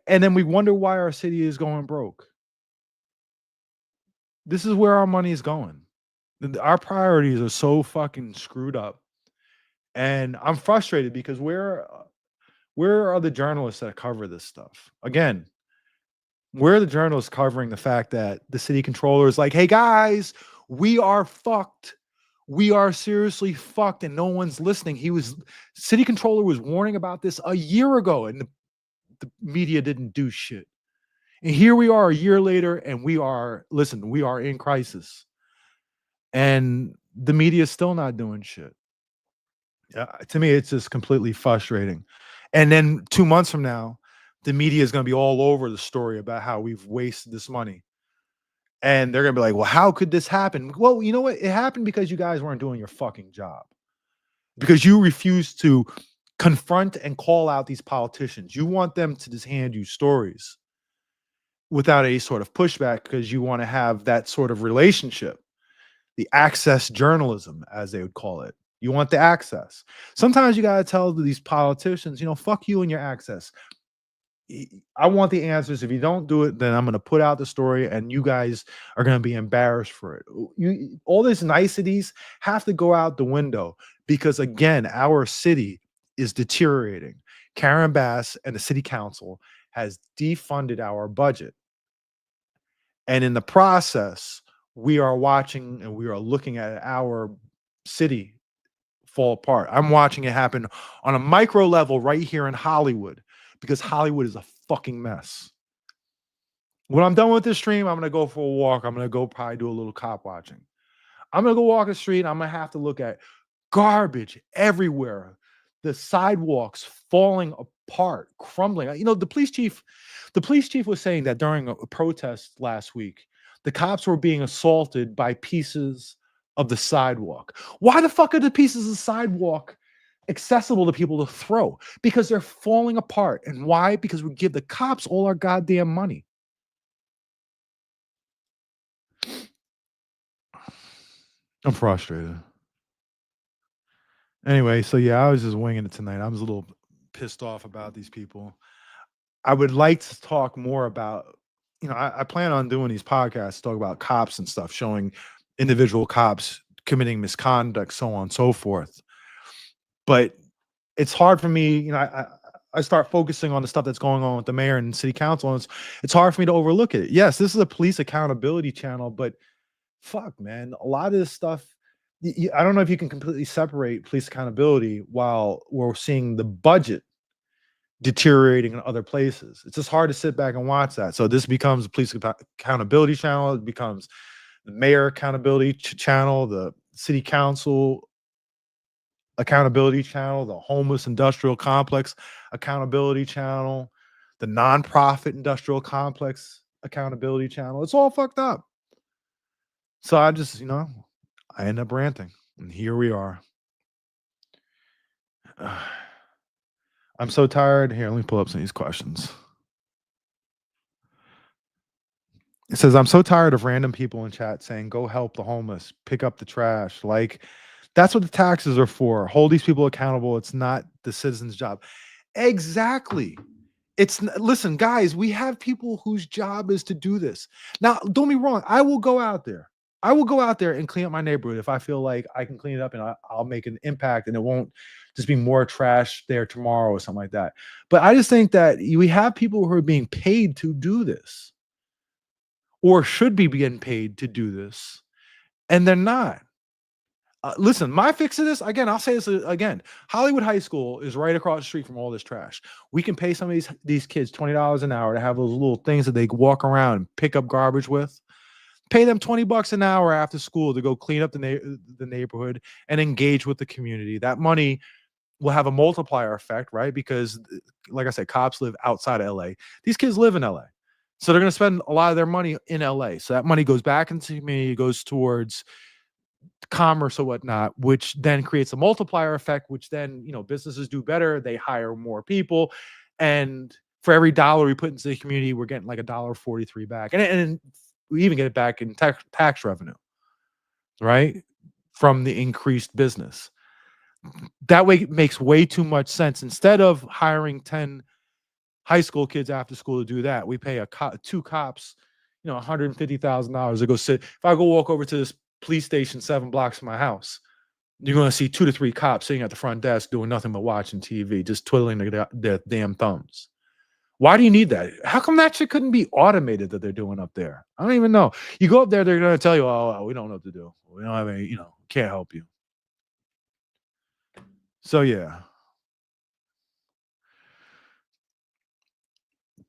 and then we wonder why our city is going broke. This is where our money is going. Our priorities are so fucking screwed up, and I'm frustrated because where are the journalists that cover this stuff? Again, where are the journalists covering the fact that the city controller is like, hey guys, we are fucked. We are seriously fucked, and no one's listening. City controller was warning about this a year ago, and the media didn't do shit. And here we are a year later, and we are in crisis. And the media is still not doing shit. To me, it's just completely frustrating. And then 2 months from now, the media is going to be all over the story about how we've wasted this money. And they're going to be like, well, how could this happen? Well, you know what? It happened because you guys weren't doing your fucking job. Because you refused to confront and call out these politicians. You want them to just hand you stories without any sort of pushback because you want to have that sort of relationship. The access journalism, as they would call it. You want the access. Sometimes you got to tell these politicians, fuck you and your access. I want the answers. If you don't do it, then I'm going to put out the story and you guys are going to be embarrassed for it. All these niceties have to go out the window because, again, our city is deteriorating. Karen Bass and the city council has defunded our budget. And in the process, we are watching and we are looking at our city fall apart. I'm watching it happen on a micro level right here in Hollywood because Hollywood is a fucking mess. When I'm done with this stream, I'm going to go for a walk. I'm going to go probably do a little cop watching. I'm going to go walk the street. I'm going to have to look at garbage everywhere. The sidewalks falling apart, crumbling. The police chief was saying that during a protest last week, the cops were being assaulted by pieces of the sidewalk. Why the fuck are the pieces of the sidewalk accessible to people to throw? Because they're falling apart. And why? Because we give the cops all our goddamn money. I'm frustrated. Anyway, so yeah, I was just winging it tonight. I was a little pissed off about these people. I would like to talk more about, I plan on doing these podcasts to talk about cops and stuff, showing individual cops committing misconduct, so on and so forth. But it's hard for me, I start focusing on the stuff that's going on with the mayor and city council, and it's hard for me to overlook it. Yes, this is a police accountability channel, but fuck, man, a lot of this stuff, I don't know if you can completely separate police accountability while we're seeing the budget deteriorating in other places. It's just hard to sit back and watch that. So this becomes a police accountability channel. It becomes the mayor accountability channel, the city council accountability channel, the homeless industrial complex accountability channel, the nonprofit industrial complex accountability channel. It's all fucked up. So I just, I end up ranting, and here we are. I'm so tired. Here, let me pull up some of these questions. It says, I'm so tired of random people in chat saying, go help the homeless, pick up the trash. Like, that's what the taxes are for. Hold these people accountable. It's not the citizen's job. Exactly. Listen, guys, we have people whose job is to do this. Now, don't be wrong. I will go out there and clean up my neighborhood if I feel like I can clean it up and I'll make an impact and it won't just be more trash there tomorrow or something like that. But I just think that we have people who are being paid to do this or should be getting paid to do this, and they're not. Listen, my fix to this, again, I'll say this again. Hollywood High School is right across the street from all this trash. We can pay some of these kids $20 an hour to have those little things that they walk around and pick up garbage with. Pay them $20 an hour after school to go clean up the neighborhood and engage with the community. That money will have a multiplier effect, right? Because, like I said, cops live outside of LA. These kids live in LA. So they're going to spend a lot of their money in LA. So that money goes back into the community, goes towards commerce or whatnot, which then creates a multiplier effect, which then, businesses do better. They hire more people. And for every dollar we put into the community, we're getting like $1.43 back. And we even get it back in tax revenue, right? From the increased business. That way it makes way too much sense. Instead of hiring 10 high school kids after school to do that, we pay two cops, $150,000 to go sit. If I go walk over to this police station 7 blocks from my house, you're going to see 2 to 3 cops sitting at the front desk doing nothing but watching TV, just twiddling their damn thumbs. Why do you need that? How come that shit couldn't be automated that they're doing up there? I don't even know. You go up there, they're going to tell you, oh, we don't know what to do. We don't have any, can't help you. So yeah.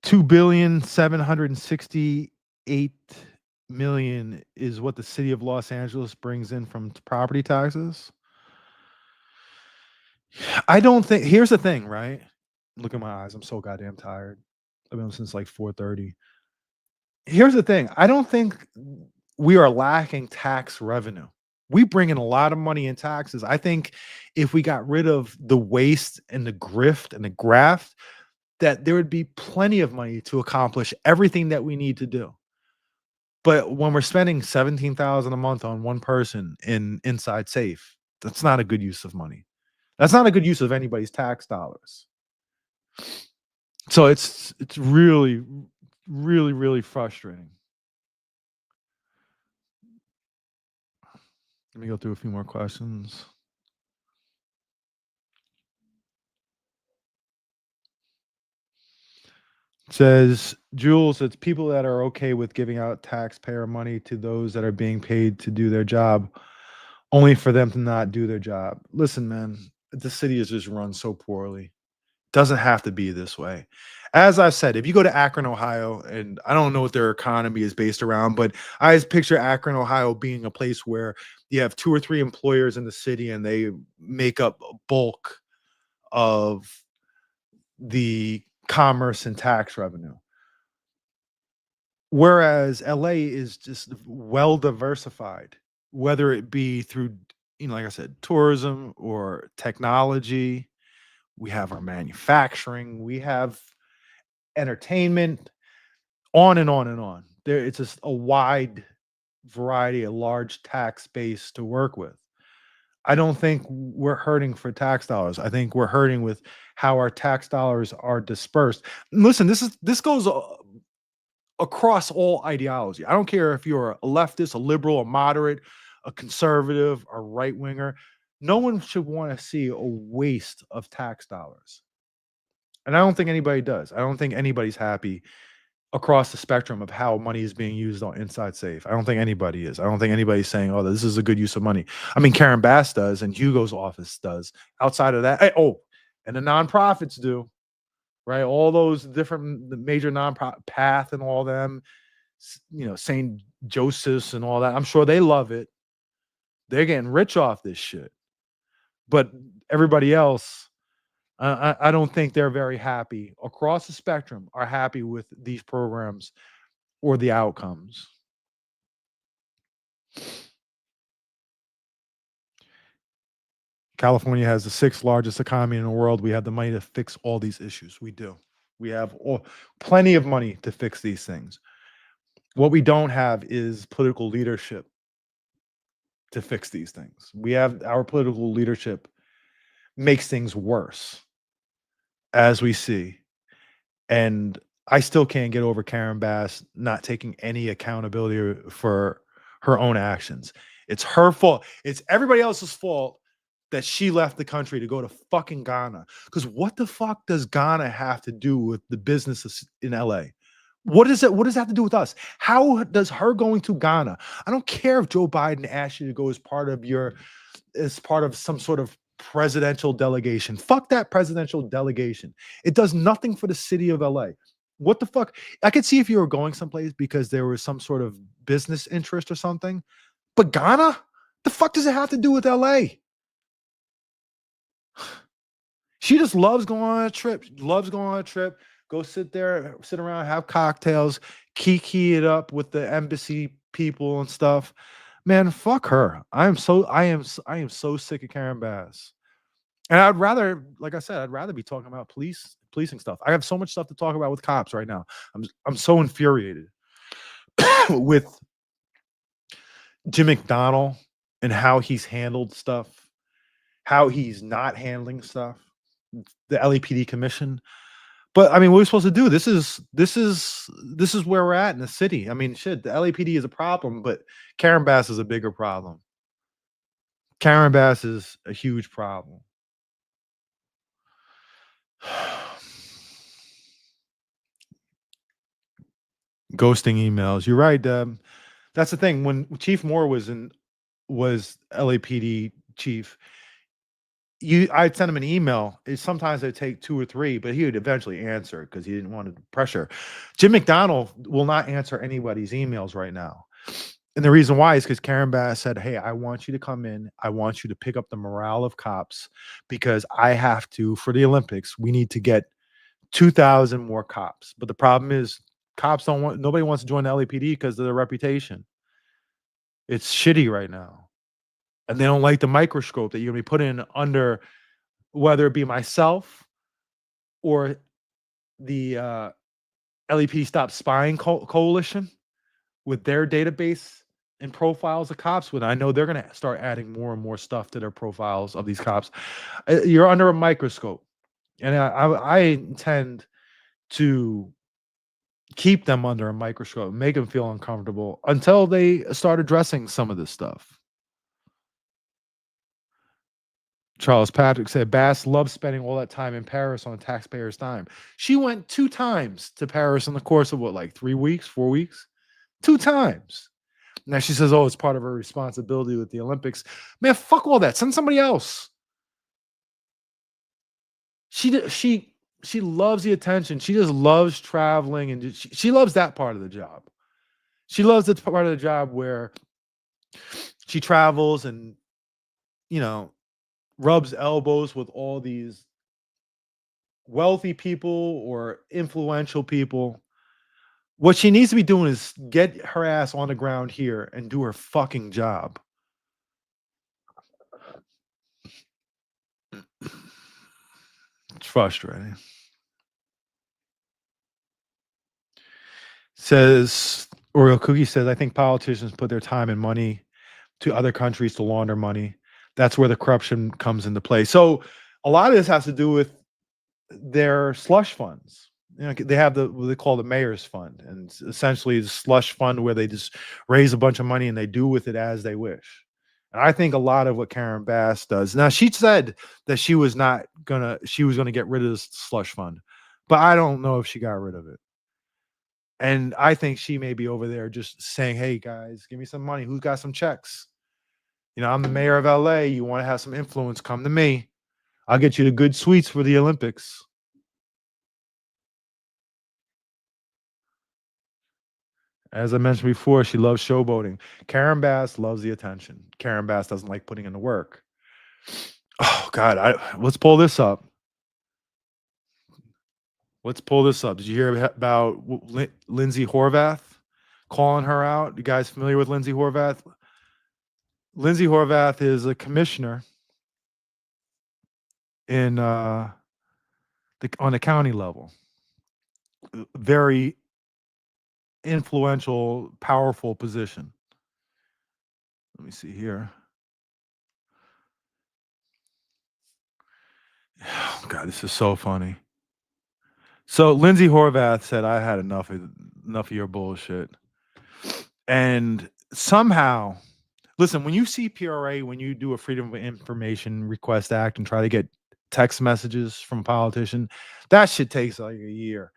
2,768,000,000 is what the city of Los Angeles brings in from property taxes. I don't think, here's the thing, right? Look at my eyes. I'm so goddamn tired. I've been up since like 4:30. Here's the thing. I don't think we are lacking tax revenue. We bring in a lot of money in taxes. I think if we got rid of the waste and the grift and the graft, that there would be plenty of money to accomplish everything that we need to do. But when we're spending $17,000 a month on one person in Inside Safe, that's not a good use of money. That's not a good use of anybody's tax dollars. So it's really, really, really frustrating. Let me go through a few more questions. Says Jules, it's people that are okay with giving out taxpayer money to those that are being paid to do their job, only for them to not do their job. Listen, man, the city is just run so poorly. Doesn't have to be this way. As I said, if you go to Akron, Ohio, and I don't know what their economy is based around, but I just picture Akron, Ohio being a place where you have 2 or 3 employers in the city and they make up a bulk of the commerce and tax revenue. Whereas LA is just well diversified, whether it be through, like I said, tourism or technology. We have our manufacturing, we have entertainment, on and on and on. It's just a wide variety, a large tax base to work with. I don't think we're hurting for tax dollars. I think we're hurting with how our tax dollars are dispersed. And listen, this goes across all ideology. I don't care if you're a leftist, a liberal, a moderate, a conservative, a right winger. No one should want to see a waste of tax dollars. And I don't think anybody does. I don't think anybody's happy across the spectrum of how money is being used on Inside Safe. I don't think anybody is. I don't think anybody's saying, oh, this is a good use of money. I mean, Karen Bass does and Hugo's office does. Outside of that, and the nonprofits do, right? All those different, the major nonprofit, PATH and all them, St. Joseph's and all that. I'm sure they love it. They're getting rich off this shit. But everybody else, I don't think they're very happy across the spectrum, are happy with these programs or the outcomes. California has the 6th largest economy in the world. We have the money to fix all these issues. We do. We have plenty of money to fix these things. What we don't have is political leadership to fix these things. Our political leadership makes things worse, as we see. And I still can't get over Karen Bass not taking any accountability for her own actions. It's her fault. It's everybody else's fault that she left the country to go to fucking Ghana. Because what the fuck does Ghana have to do with the businesses in LA? What does that have to do with us? How does her going to Ghana? I don't care if Joe Biden asked you to go as part of some sort of presidential delegation. Fuck that presidential delegation. It does nothing for the city of LA. What the fuck? I could see if you were going someplace because there was some sort of business interest or something. But Ghana? The fuck does it have to do with LA? She just loves going on a trip. Go sit there, sit around, have cocktails, kiki it up with the embassy people and stuff. Man, fuck her. I am so sick of Karen Bass. And I'd rather, like I said, I'd rather be talking about policing stuff. I have so much stuff to talk about with cops right now. I'm so infuriated with Jim McDonnell and how he's handled stuff, how he's not handling stuff, the LAPD commission. But I mean, what are we supposed to do? This is where we're at in the city. I mean, shit, the LAPD is a problem, but Karen Bass is a bigger problem. Karen Bass is a huge problem. Ghosting emails. You're right, Deb. That's the thing. When Chief Moore was LAPD chief, I'd send him an email. Sometimes it'd take 2 or 3, but he would eventually answer because he didn't want to pressure. Jim McDonnell will not answer anybody's emails right now. And the reason why is because Karen Bass said, hey, I want you to come in. I want you to pick up the morale of cops because I have to, for the Olympics, we need to get 2,000 more cops. But the problem is nobody wants to join the LAPD because of their reputation. It's shitty right now. And they don't like the microscope that you're going to be put in under, whether it be myself or the LAPD Stop Spying Coalition with their database and profiles of cops. When I know they're going to start adding more and more stuff to their profiles of these cops. You're under a microscope. And I intend to keep them under a microscope, make them feel uncomfortable until they start addressing some of this stuff. Charles Patrick said, Bass loves spending all that time in Paris on taxpayers' time. She went 2 times to Paris in the course of like 3 weeks, 4 weeks? 2 times. Now she says, oh, it's part of her responsibility with the Olympics. Man, fuck all that. Send somebody else. She loves the attention. She just loves traveling, and she loves that part of the job. She loves the part of the job where she travels and, rubs elbows with all these wealthy people or influential people. What she needs to be doing is get her ass on the ground here and do her fucking job. It's frustrating. Says Oreo Cookie says, I think politicians put their time and money to other countries to launder money. That's where the corruption comes into play. So a lot of this has to do with their slush funds. They have what they call the mayor's fund, and it's essentially the slush fund where they just raise a bunch of money and they do with it as they wish. And I think a lot of what Karen Bass does. Now, she said that she was gonna get rid of this slush fund, but I don't know if she got rid of it. And I think she may be over there just saying, hey guys, give me some money. Who's got some checks? I'm the mayor of LA. You want to have some influence? Come to me. I'll get you the good suites for the Olympics. As I mentioned before, she loves showboating. Karen Bass loves the attention. Karen Bass doesn't like putting in the work. Oh God, let's pull this up. Did you hear about Lindsay Horvath calling her out? You guys familiar with Lindsay Horvath? Lindsay Horvath is a commissioner on the county level. Very influential, powerful position. Let me see here. Oh God, this is so funny. So Lindsay Horvath said, I had enough of your bullshit. And somehow, listen, when you see PRA, when you do a Freedom of Information Request Act and try to get text messages from a politician, that shit takes like a year.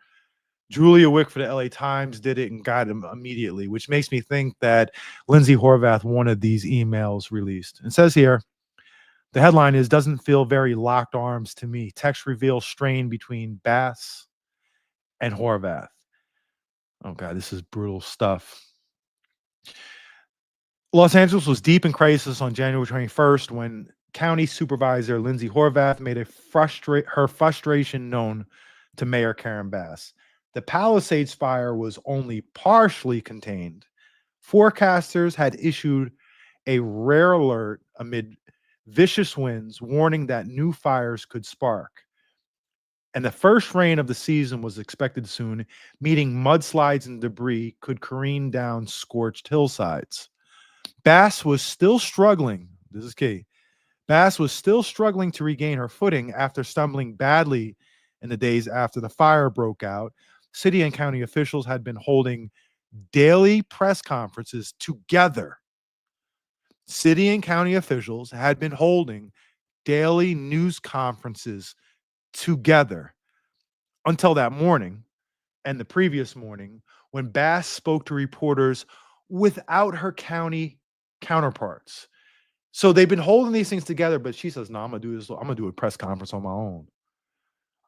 Julia Wick for the LA Times did it and got him immediately, which makes me think that Lindsay Horvath wanted these emails released. It says here, the headline is, doesn't feel very locked arms to me. Text reveals strain between Bass and Horvath. Oh God, this is brutal stuff. Los Angeles was deep in crisis on January 21st when County Supervisor Lindsay Horvath made her frustration known to Mayor Karen Bass. The Palisades fire was only partially contained. Forecasters had issued a rare alert amid vicious winds, warning that new fires could spark. And the first rain of the season was expected soon, meaning mudslides and debris could careen down scorched hillsides. Bass was still struggling. This is key. Bass was still struggling to regain her footing after stumbling badly in the days after the fire broke out. City and county officials had been holding daily press conferences together. City and county officials had been holding daily news conferences together until that morning and the previous morning when Bass spoke to reporters without her county counterparts. So they've been holding these things together, but she says, no, I'm going to do this. I'm going to do a press conference on my own.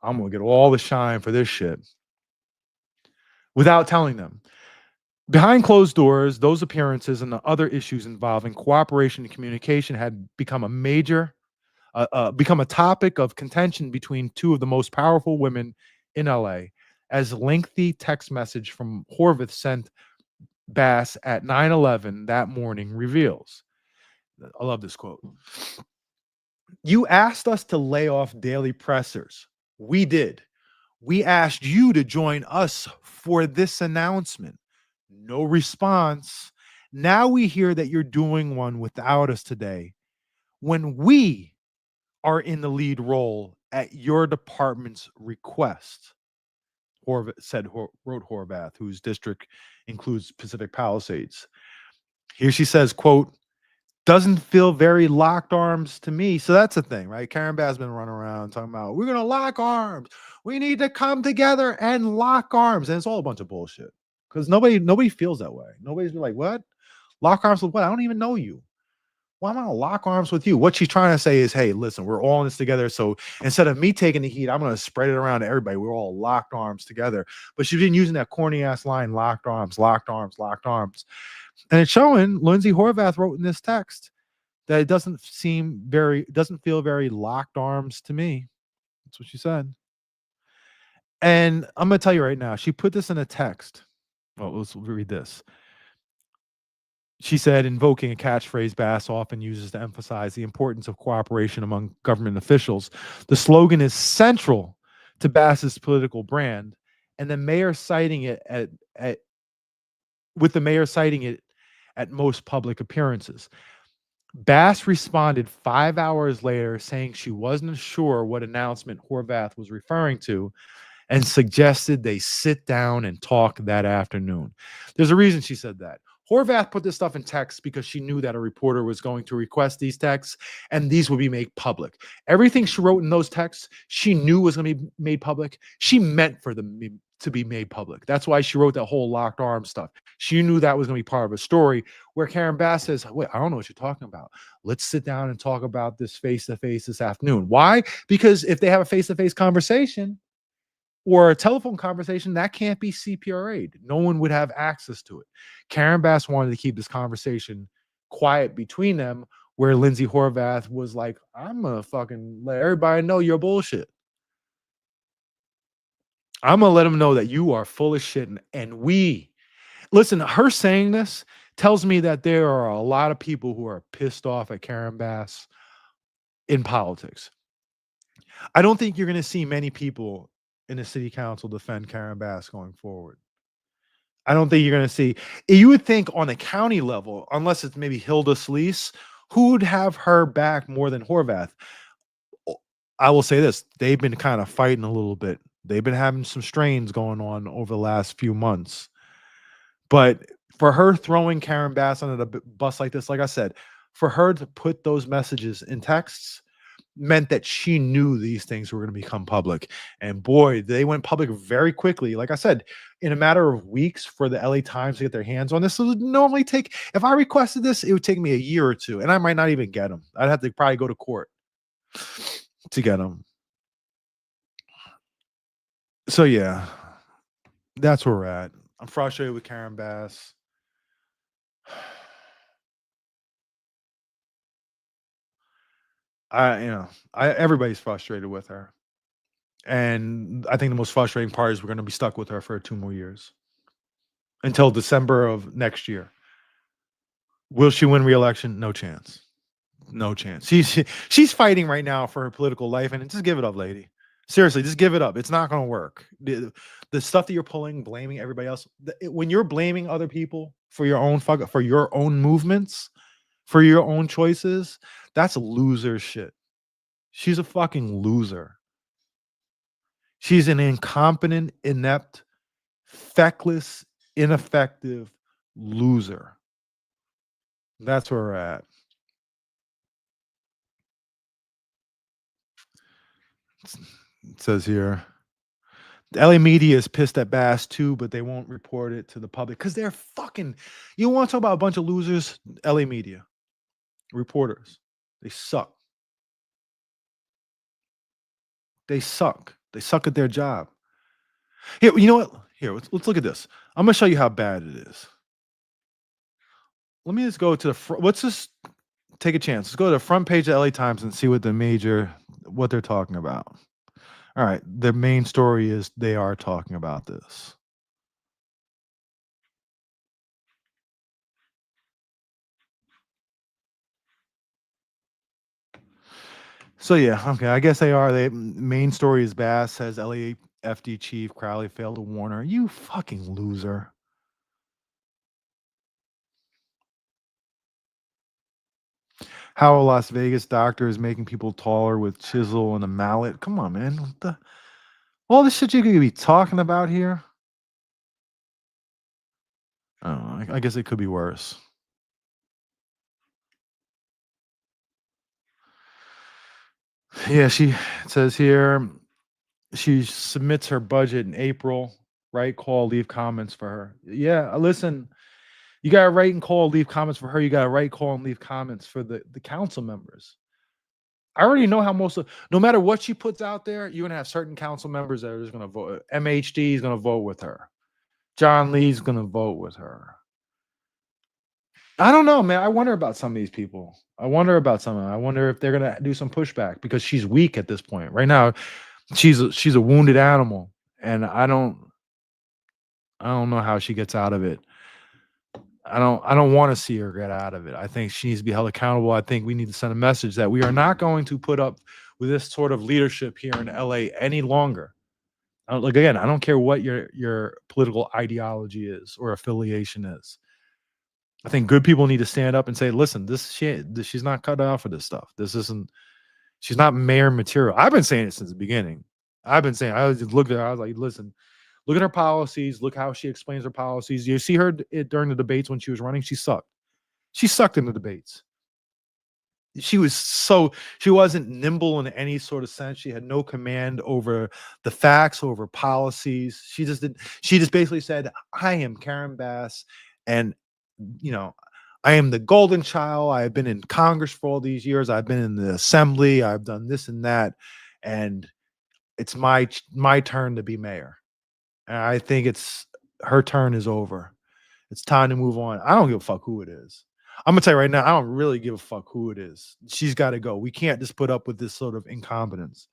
I'm going to get all the shine for this shit without telling them. Behind closed doors, those appearances and the other issues involving cooperation and communication had become become a topic of contention between two of the most powerful women in LA, as lengthy text message from Horvath sent Bass at 9:11 that morning reveals. I love this quote. You asked us to lay off daily pressers. We did. We asked you to join us for this announcement. No response. Now we hear that you're doing one without us today when we are in the lead role at your department's request. Wrote Horvath, whose district includes Pacific Palisades. Here she says, quote, doesn't feel very locked arms to me. So that's the thing, right? Karen Bass been running around talking about, we're going to lock arms. We need to come together and lock arms. And it's all a bunch of bullshit because nobody feels that way. Nobody's like, what? Lock arms with what? I don't even know you. Why am I going to lock arms with you? What she's trying to say is, hey, listen, we're all in this together. So instead of me taking the heat, I'm going to spread it around to everybody. We're all locked arms together. But she's been using that corny ass line, locked arms, locked arms, locked arms. And it's showing, Lindsay Horvath wrote in this text that it doesn't feel very locked arms to me. That's what she said. And I'm going to tell you right now, she put this in a text. Well, let's read this. She said, invoking a catchphrase Bass often uses to emphasize the importance of cooperation among government officials. The slogan is central to Bass's political brand, and the mayor citing it at most public appearances. Bass responded 5 hours later saying she wasn't sure what announcement Horvath was referring to and suggested they sit down and talk that afternoon. There's a reason she said that. Horvath put this stuff in text because she knew that a reporter was going to request these texts and these would be made public. Everything she wrote in those texts, she knew was going to be made public. She meant for them to be made public. That's why she wrote that whole locked arm stuff. She knew that was going to be part of a story where Karen Bass says, wait, I don't know what you're talking about. Let's sit down and talk about this face-to-face this afternoon. Why? Because if they have a face-to-face conversation, or a telephone conversation, that can't be CPRA'd. No one would have access to it. Karen Bass wanted to keep this conversation quiet between them, where Lindsay Horvath was like, I'm going to fucking let everybody know you're bullshit. I'm going to let them know that you are full of shit. And we, listen, her saying this tells me that there are a lot of people who are pissed off at Karen Bass in politics. I don't think you're going to see many people in the city council defend Karen Bass going forward. I don't think you're going to see. You would think on a county level, unless it's maybe Hilda Sleece, who would have her back more than Horvath? I will say this. They've been kind of fighting a little bit. They've been having some strains going on over the last few months. But for her throwing Karen Bass under the bus like this, like I said, for her to put those messages in texts, meant that she knew these things were going to become public. And boy, they went public very quickly. Like I said, in a matter of weeks for the LA Times to get their hands on this. So it would normally take, if I requested this, it would take me a year or two, and I might not even get them. I'd have to probably go to court to get them. So yeah, that's where we're at. I'm frustrated with Karen Bass. Everybody's frustrated with her. And I think the most frustrating part is we're going to be stuck with her for 2 more years until December of next year. Will she win re-election? No chance. No chance. She's fighting right now for her political life, and just give it up, lady. Seriously, just give it up. It's not going to work. The stuff that you're pulling, blaming everybody else, when you're blaming other people for your own movements, for your own choices, that's loser shit. She's a fucking loser. She's an incompetent, inept, feckless, ineffective loser. That's where we're at. It says here, the LA media is pissed at Bass too, but they won't report it to the public because they're fucking. You want to talk about a bunch of losers? LA media reporters, they suck. They suck. They suck at their job. Here, you know what? Here, let's look at this. I'm gonna show you how bad it is. Let me just go to the front. Let's just take a chance. Let's go to the front page of LA Times and see what they're talking about. All right, the main story is they are talking about this. So yeah, okay, I guess they are. The main story is Bass says LAFD chief Crowley failed to warn her. You fucking loser. How a Las Vegas doctor is making people taller with chisel and a mallet. Come on, man. All this shit you could be talking about here. I don't know. I guess it could be worse. Yeah, it says here she submits her budget in April. Write, call, leave comments for her. Yeah, listen. You gotta write and call, leave comments for her. You gotta write, call, and leave comments for the council members. I already know how no matter what she puts out there, you're gonna have certain council members that are just gonna vote. MHD is gonna vote with her. John Lee's gonna vote with her. I don't know, man. I wonder about some of these people. I wonder if they're gonna do some pushback because she's weak at this point. Right now, she's a wounded animal, and I don't know how she gets out of it. I don't want to see her get out of it. I think she needs to be held accountable. I think we need to send a message that we are not going to put up with this sort of leadership here in LA any longer. Like again, I don't care what your political ideology is or affiliation is. I think good people need to stand up and say, "Listen, she's not cut out for this stuff. She's not mayor material." I've been saying it since the beginning. I was just looked at her. I was like, "Listen, look at her policies. Look how she explains her policies. You see her during the debates when she was running. She sucked. She sucked in the debates. She wasn't nimble in any sort of sense. She had no command over the facts, over policies. She just basically said, "I am Karen Bass, and I am the golden child. I have been in Congress for all these years. I've been in the assembly. I've done this and that, and it's my turn to be mayor." And I think her turn is over. It's time to move on. I don't give a fuck who it is. I'm gonna tell you right now, I don't really give a fuck who it is. She's got to go. We can't just put up with this sort of incompetence.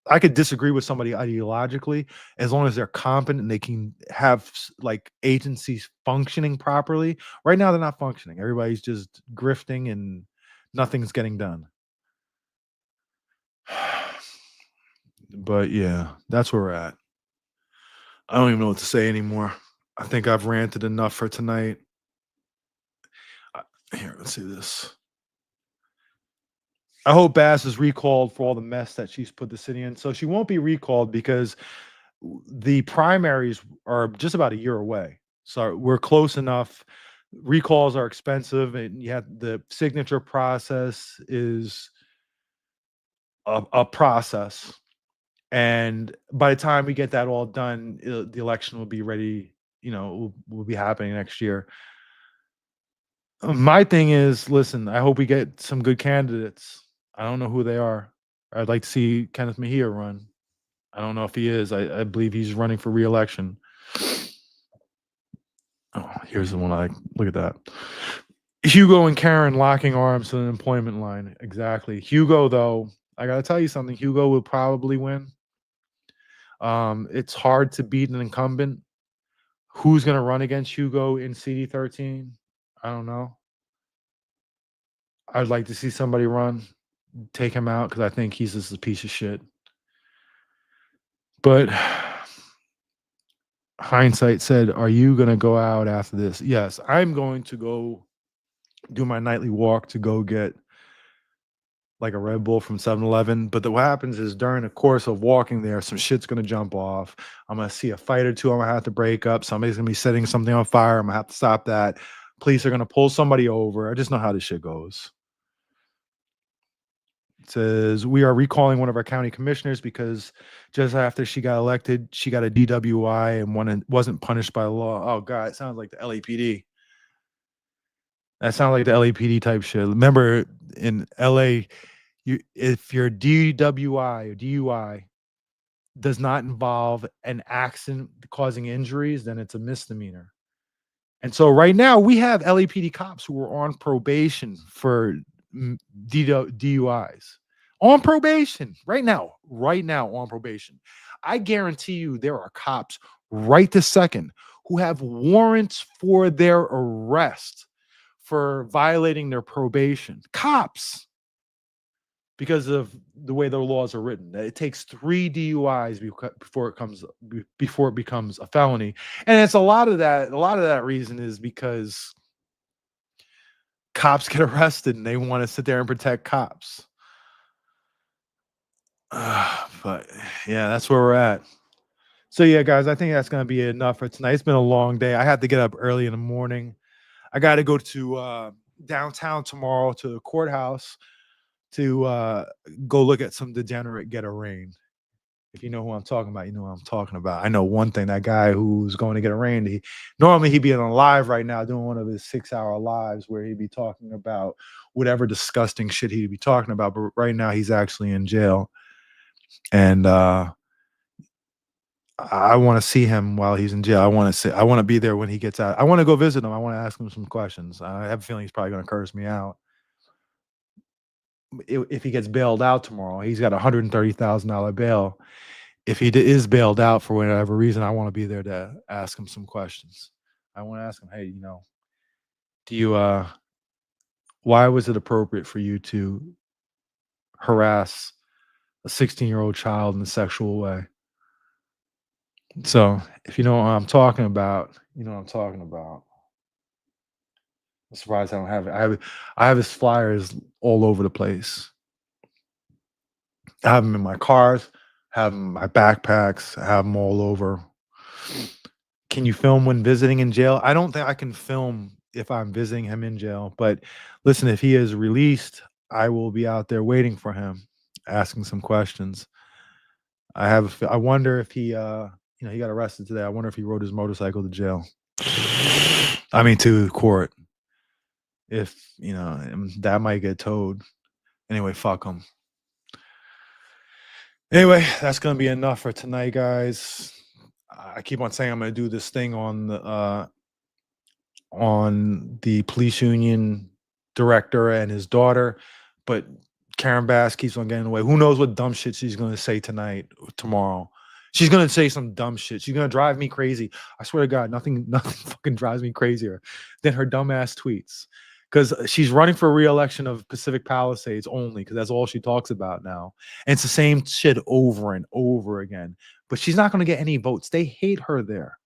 I could disagree with somebody ideologically as long as they're competent and they can have like agencies functioning properly. Right now, they're not functioning. Everybody's just grifting and nothing's getting done. But yeah, that's where we're at. I don't even know what to say anymore. I think I've ranted enough for tonight. Here, let's see this. I hope Bass is recalled for all the mess that she's put the city in. So she won't be recalled because the primaries are just about a year away. So we're close enough. Recalls are expensive, and the signature process is a process. And by the time we get that all done, the election will be ready. Will be happening next year. My thing is, listen, I hope we get some good candidates. I don't know who they are. I'd like to see Kenneth Mejia run. I don't know if he is. I believe he's running for re-election. Oh, here's the one I look at that. Hugo and Karen locking arms to an employment line. Exactly. Hugo, though, I gotta tell you something. Hugo will probably win. It's hard to beat an incumbent. Who's gonna run against Hugo in CD13? I don't know. I'd like to see somebody run, take him out because I think he's just a piece of shit. But hindsight said, "Are you going to go out after this?" Yes, I'm going to go do my nightly walk to go get like a Red Bull from 7-Eleven. But what happens is during the course of walking there, some shit's going to jump off. I'm going to see a fight or two. I'm going to have to break up. Somebody's going to be setting something on fire. I'm going to have to stop that. Police are going to pull somebody over. I just know how this shit goes. It says, we are recalling one of our county commissioners because just after she got elected, she got a DWI and wasn't punished by law. Oh, God, it sounds like the LAPD. That sounds like the LAPD type shit. Remember, in LA, if your DWI or DUI does not involve an accident causing injuries, then it's a misdemeanor. And so right now we have LAPD cops who are on probation for DUIs. On probation right now on probation. I guarantee you there are cops right this second who have warrants for their arrest for violating their probation. Cops. Because of the way their laws are written, it takes 3 DUIs before it becomes a felony, and it's a lot of that reason is because cops get arrested and they want to sit there and protect cops. But yeah, that's where we're at. So yeah, guys, I think that's gonna be enough for tonight. It's been a long day. I had to get up early in the morning. I got to go to downtown tomorrow to the courthouse to go look at some degenerate get arraigned. If you know who I'm talking about, you know what I'm talking about. I know one thing, that guy who's going to get arraigned, normally he'd be on live right now doing one of his 6-hour lives where he'd be talking about whatever disgusting shit he'd be talking about. But right now he's actually in jail. And I want to see him while he's in jail. I want to be there when he gets out. I want to go visit him. I want to ask him some questions. I have a feeling he's probably going to curse me out. If he gets bailed out tomorrow, he's got $130,000 bail. If he is bailed out for whatever reason, I want to be there to ask him some questions. I want to ask him, hey, do you, why was it appropriate for you to harass a 16-year-old child in a sexual way? So if you know what I'm talking about, you know what I'm talking about. I'm surprised I don't have it. I have his flyers all over the place. I have them in my cars, have them in my backpacks, I have them all over. Can you film when visiting in jail? I don't think I can film if I'm visiting him in jail. But listen, if he is released, I will be out there waiting for him, asking some questions. I wonder if he he got arrested today. I wonder if he rode his motorcycle to jail. I mean, to court. If that might get towed. Anyway, fuck him. Anyway, that's gonna be enough for tonight, guys. I keep on saying I'm gonna do this thing on the police union director and his daughter, but Karen Bass keeps on getting away. Who knows what dumb shit she's gonna say tonight or tomorrow? She's gonna say some dumb shit. She's gonna drive me crazy. I swear to God, nothing fucking drives me crazier than her dumbass tweets. Because she's running for re-election of Pacific Palisades only, because that's all she talks about now. And it's the same shit over and over again. But she's not going to get any votes. They hate her there.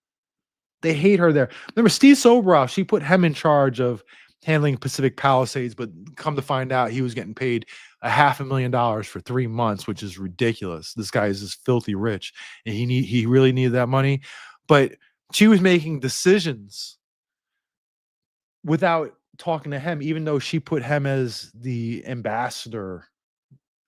They hate her there. Remember, Steve Sobrow, she put him in charge of handling Pacific Palisades, but come to find out he was getting paid $500,000 for 3 months, which is ridiculous. This guy is just filthy rich, and he really needed that money. But she was making decisions without talking to him, even though she put him as the ambassador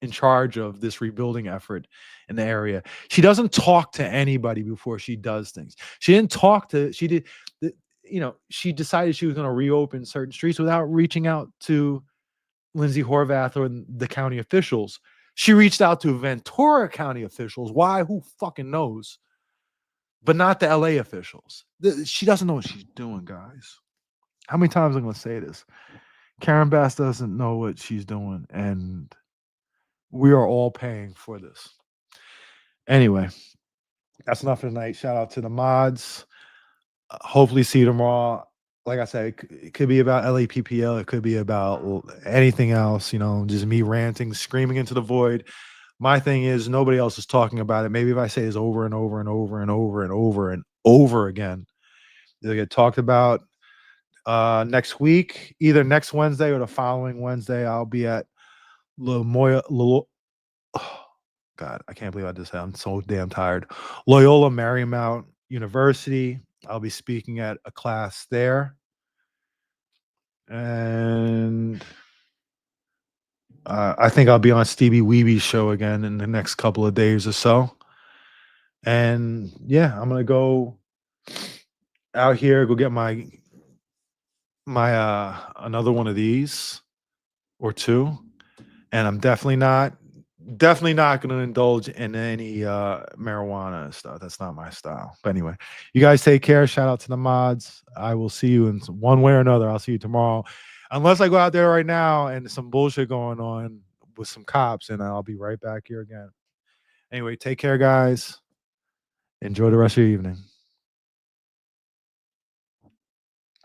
in charge of this rebuilding effort in the area. She doesn't talk to anybody before she does things. She decided she was going to reopen certain streets without reaching out to Lindsay Horvath or the county officials. She reached out to Ventura County officials. Why? Who fucking knows? But not the LA officials. She doesn't know what she's doing, guys. How many times am I going to say this? Karen Bass doesn't know what she's doing, and we are all paying for this. Anyway, that's enough for tonight. Shout out to the mods. Hopefully see you tomorrow. like I said, it could be about LAPPL. It could be about anything else, you know, just me ranting, screaming into the void. My thing is nobody else is talking about it. Maybe if I say this over and over and over and over and over and over again, it'll get talked about. Next week, either next Wednesday or the following Wednesday, I'll be at Loyola. Oh, God, I can't believe I just said I'm so damn tired. Loyola Marymount University. I'll be speaking at a class there. And I think I'll be on Stevie Weeby's show again in the next couple of days or so. And yeah, I'm gonna go out here, go get my another one of these or two. And I'm definitely not gonna indulge in any marijuana stuff. That's not my style. But anyway, you guys take care. Shout out to the mods. I will see you in one way or another. I'll see you tomorrow. Unless I go out there right now and some bullshit going on with some cops, and I'll be right back here again. Anyway, take care, guys. Enjoy the rest of your evening.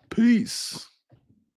Peace.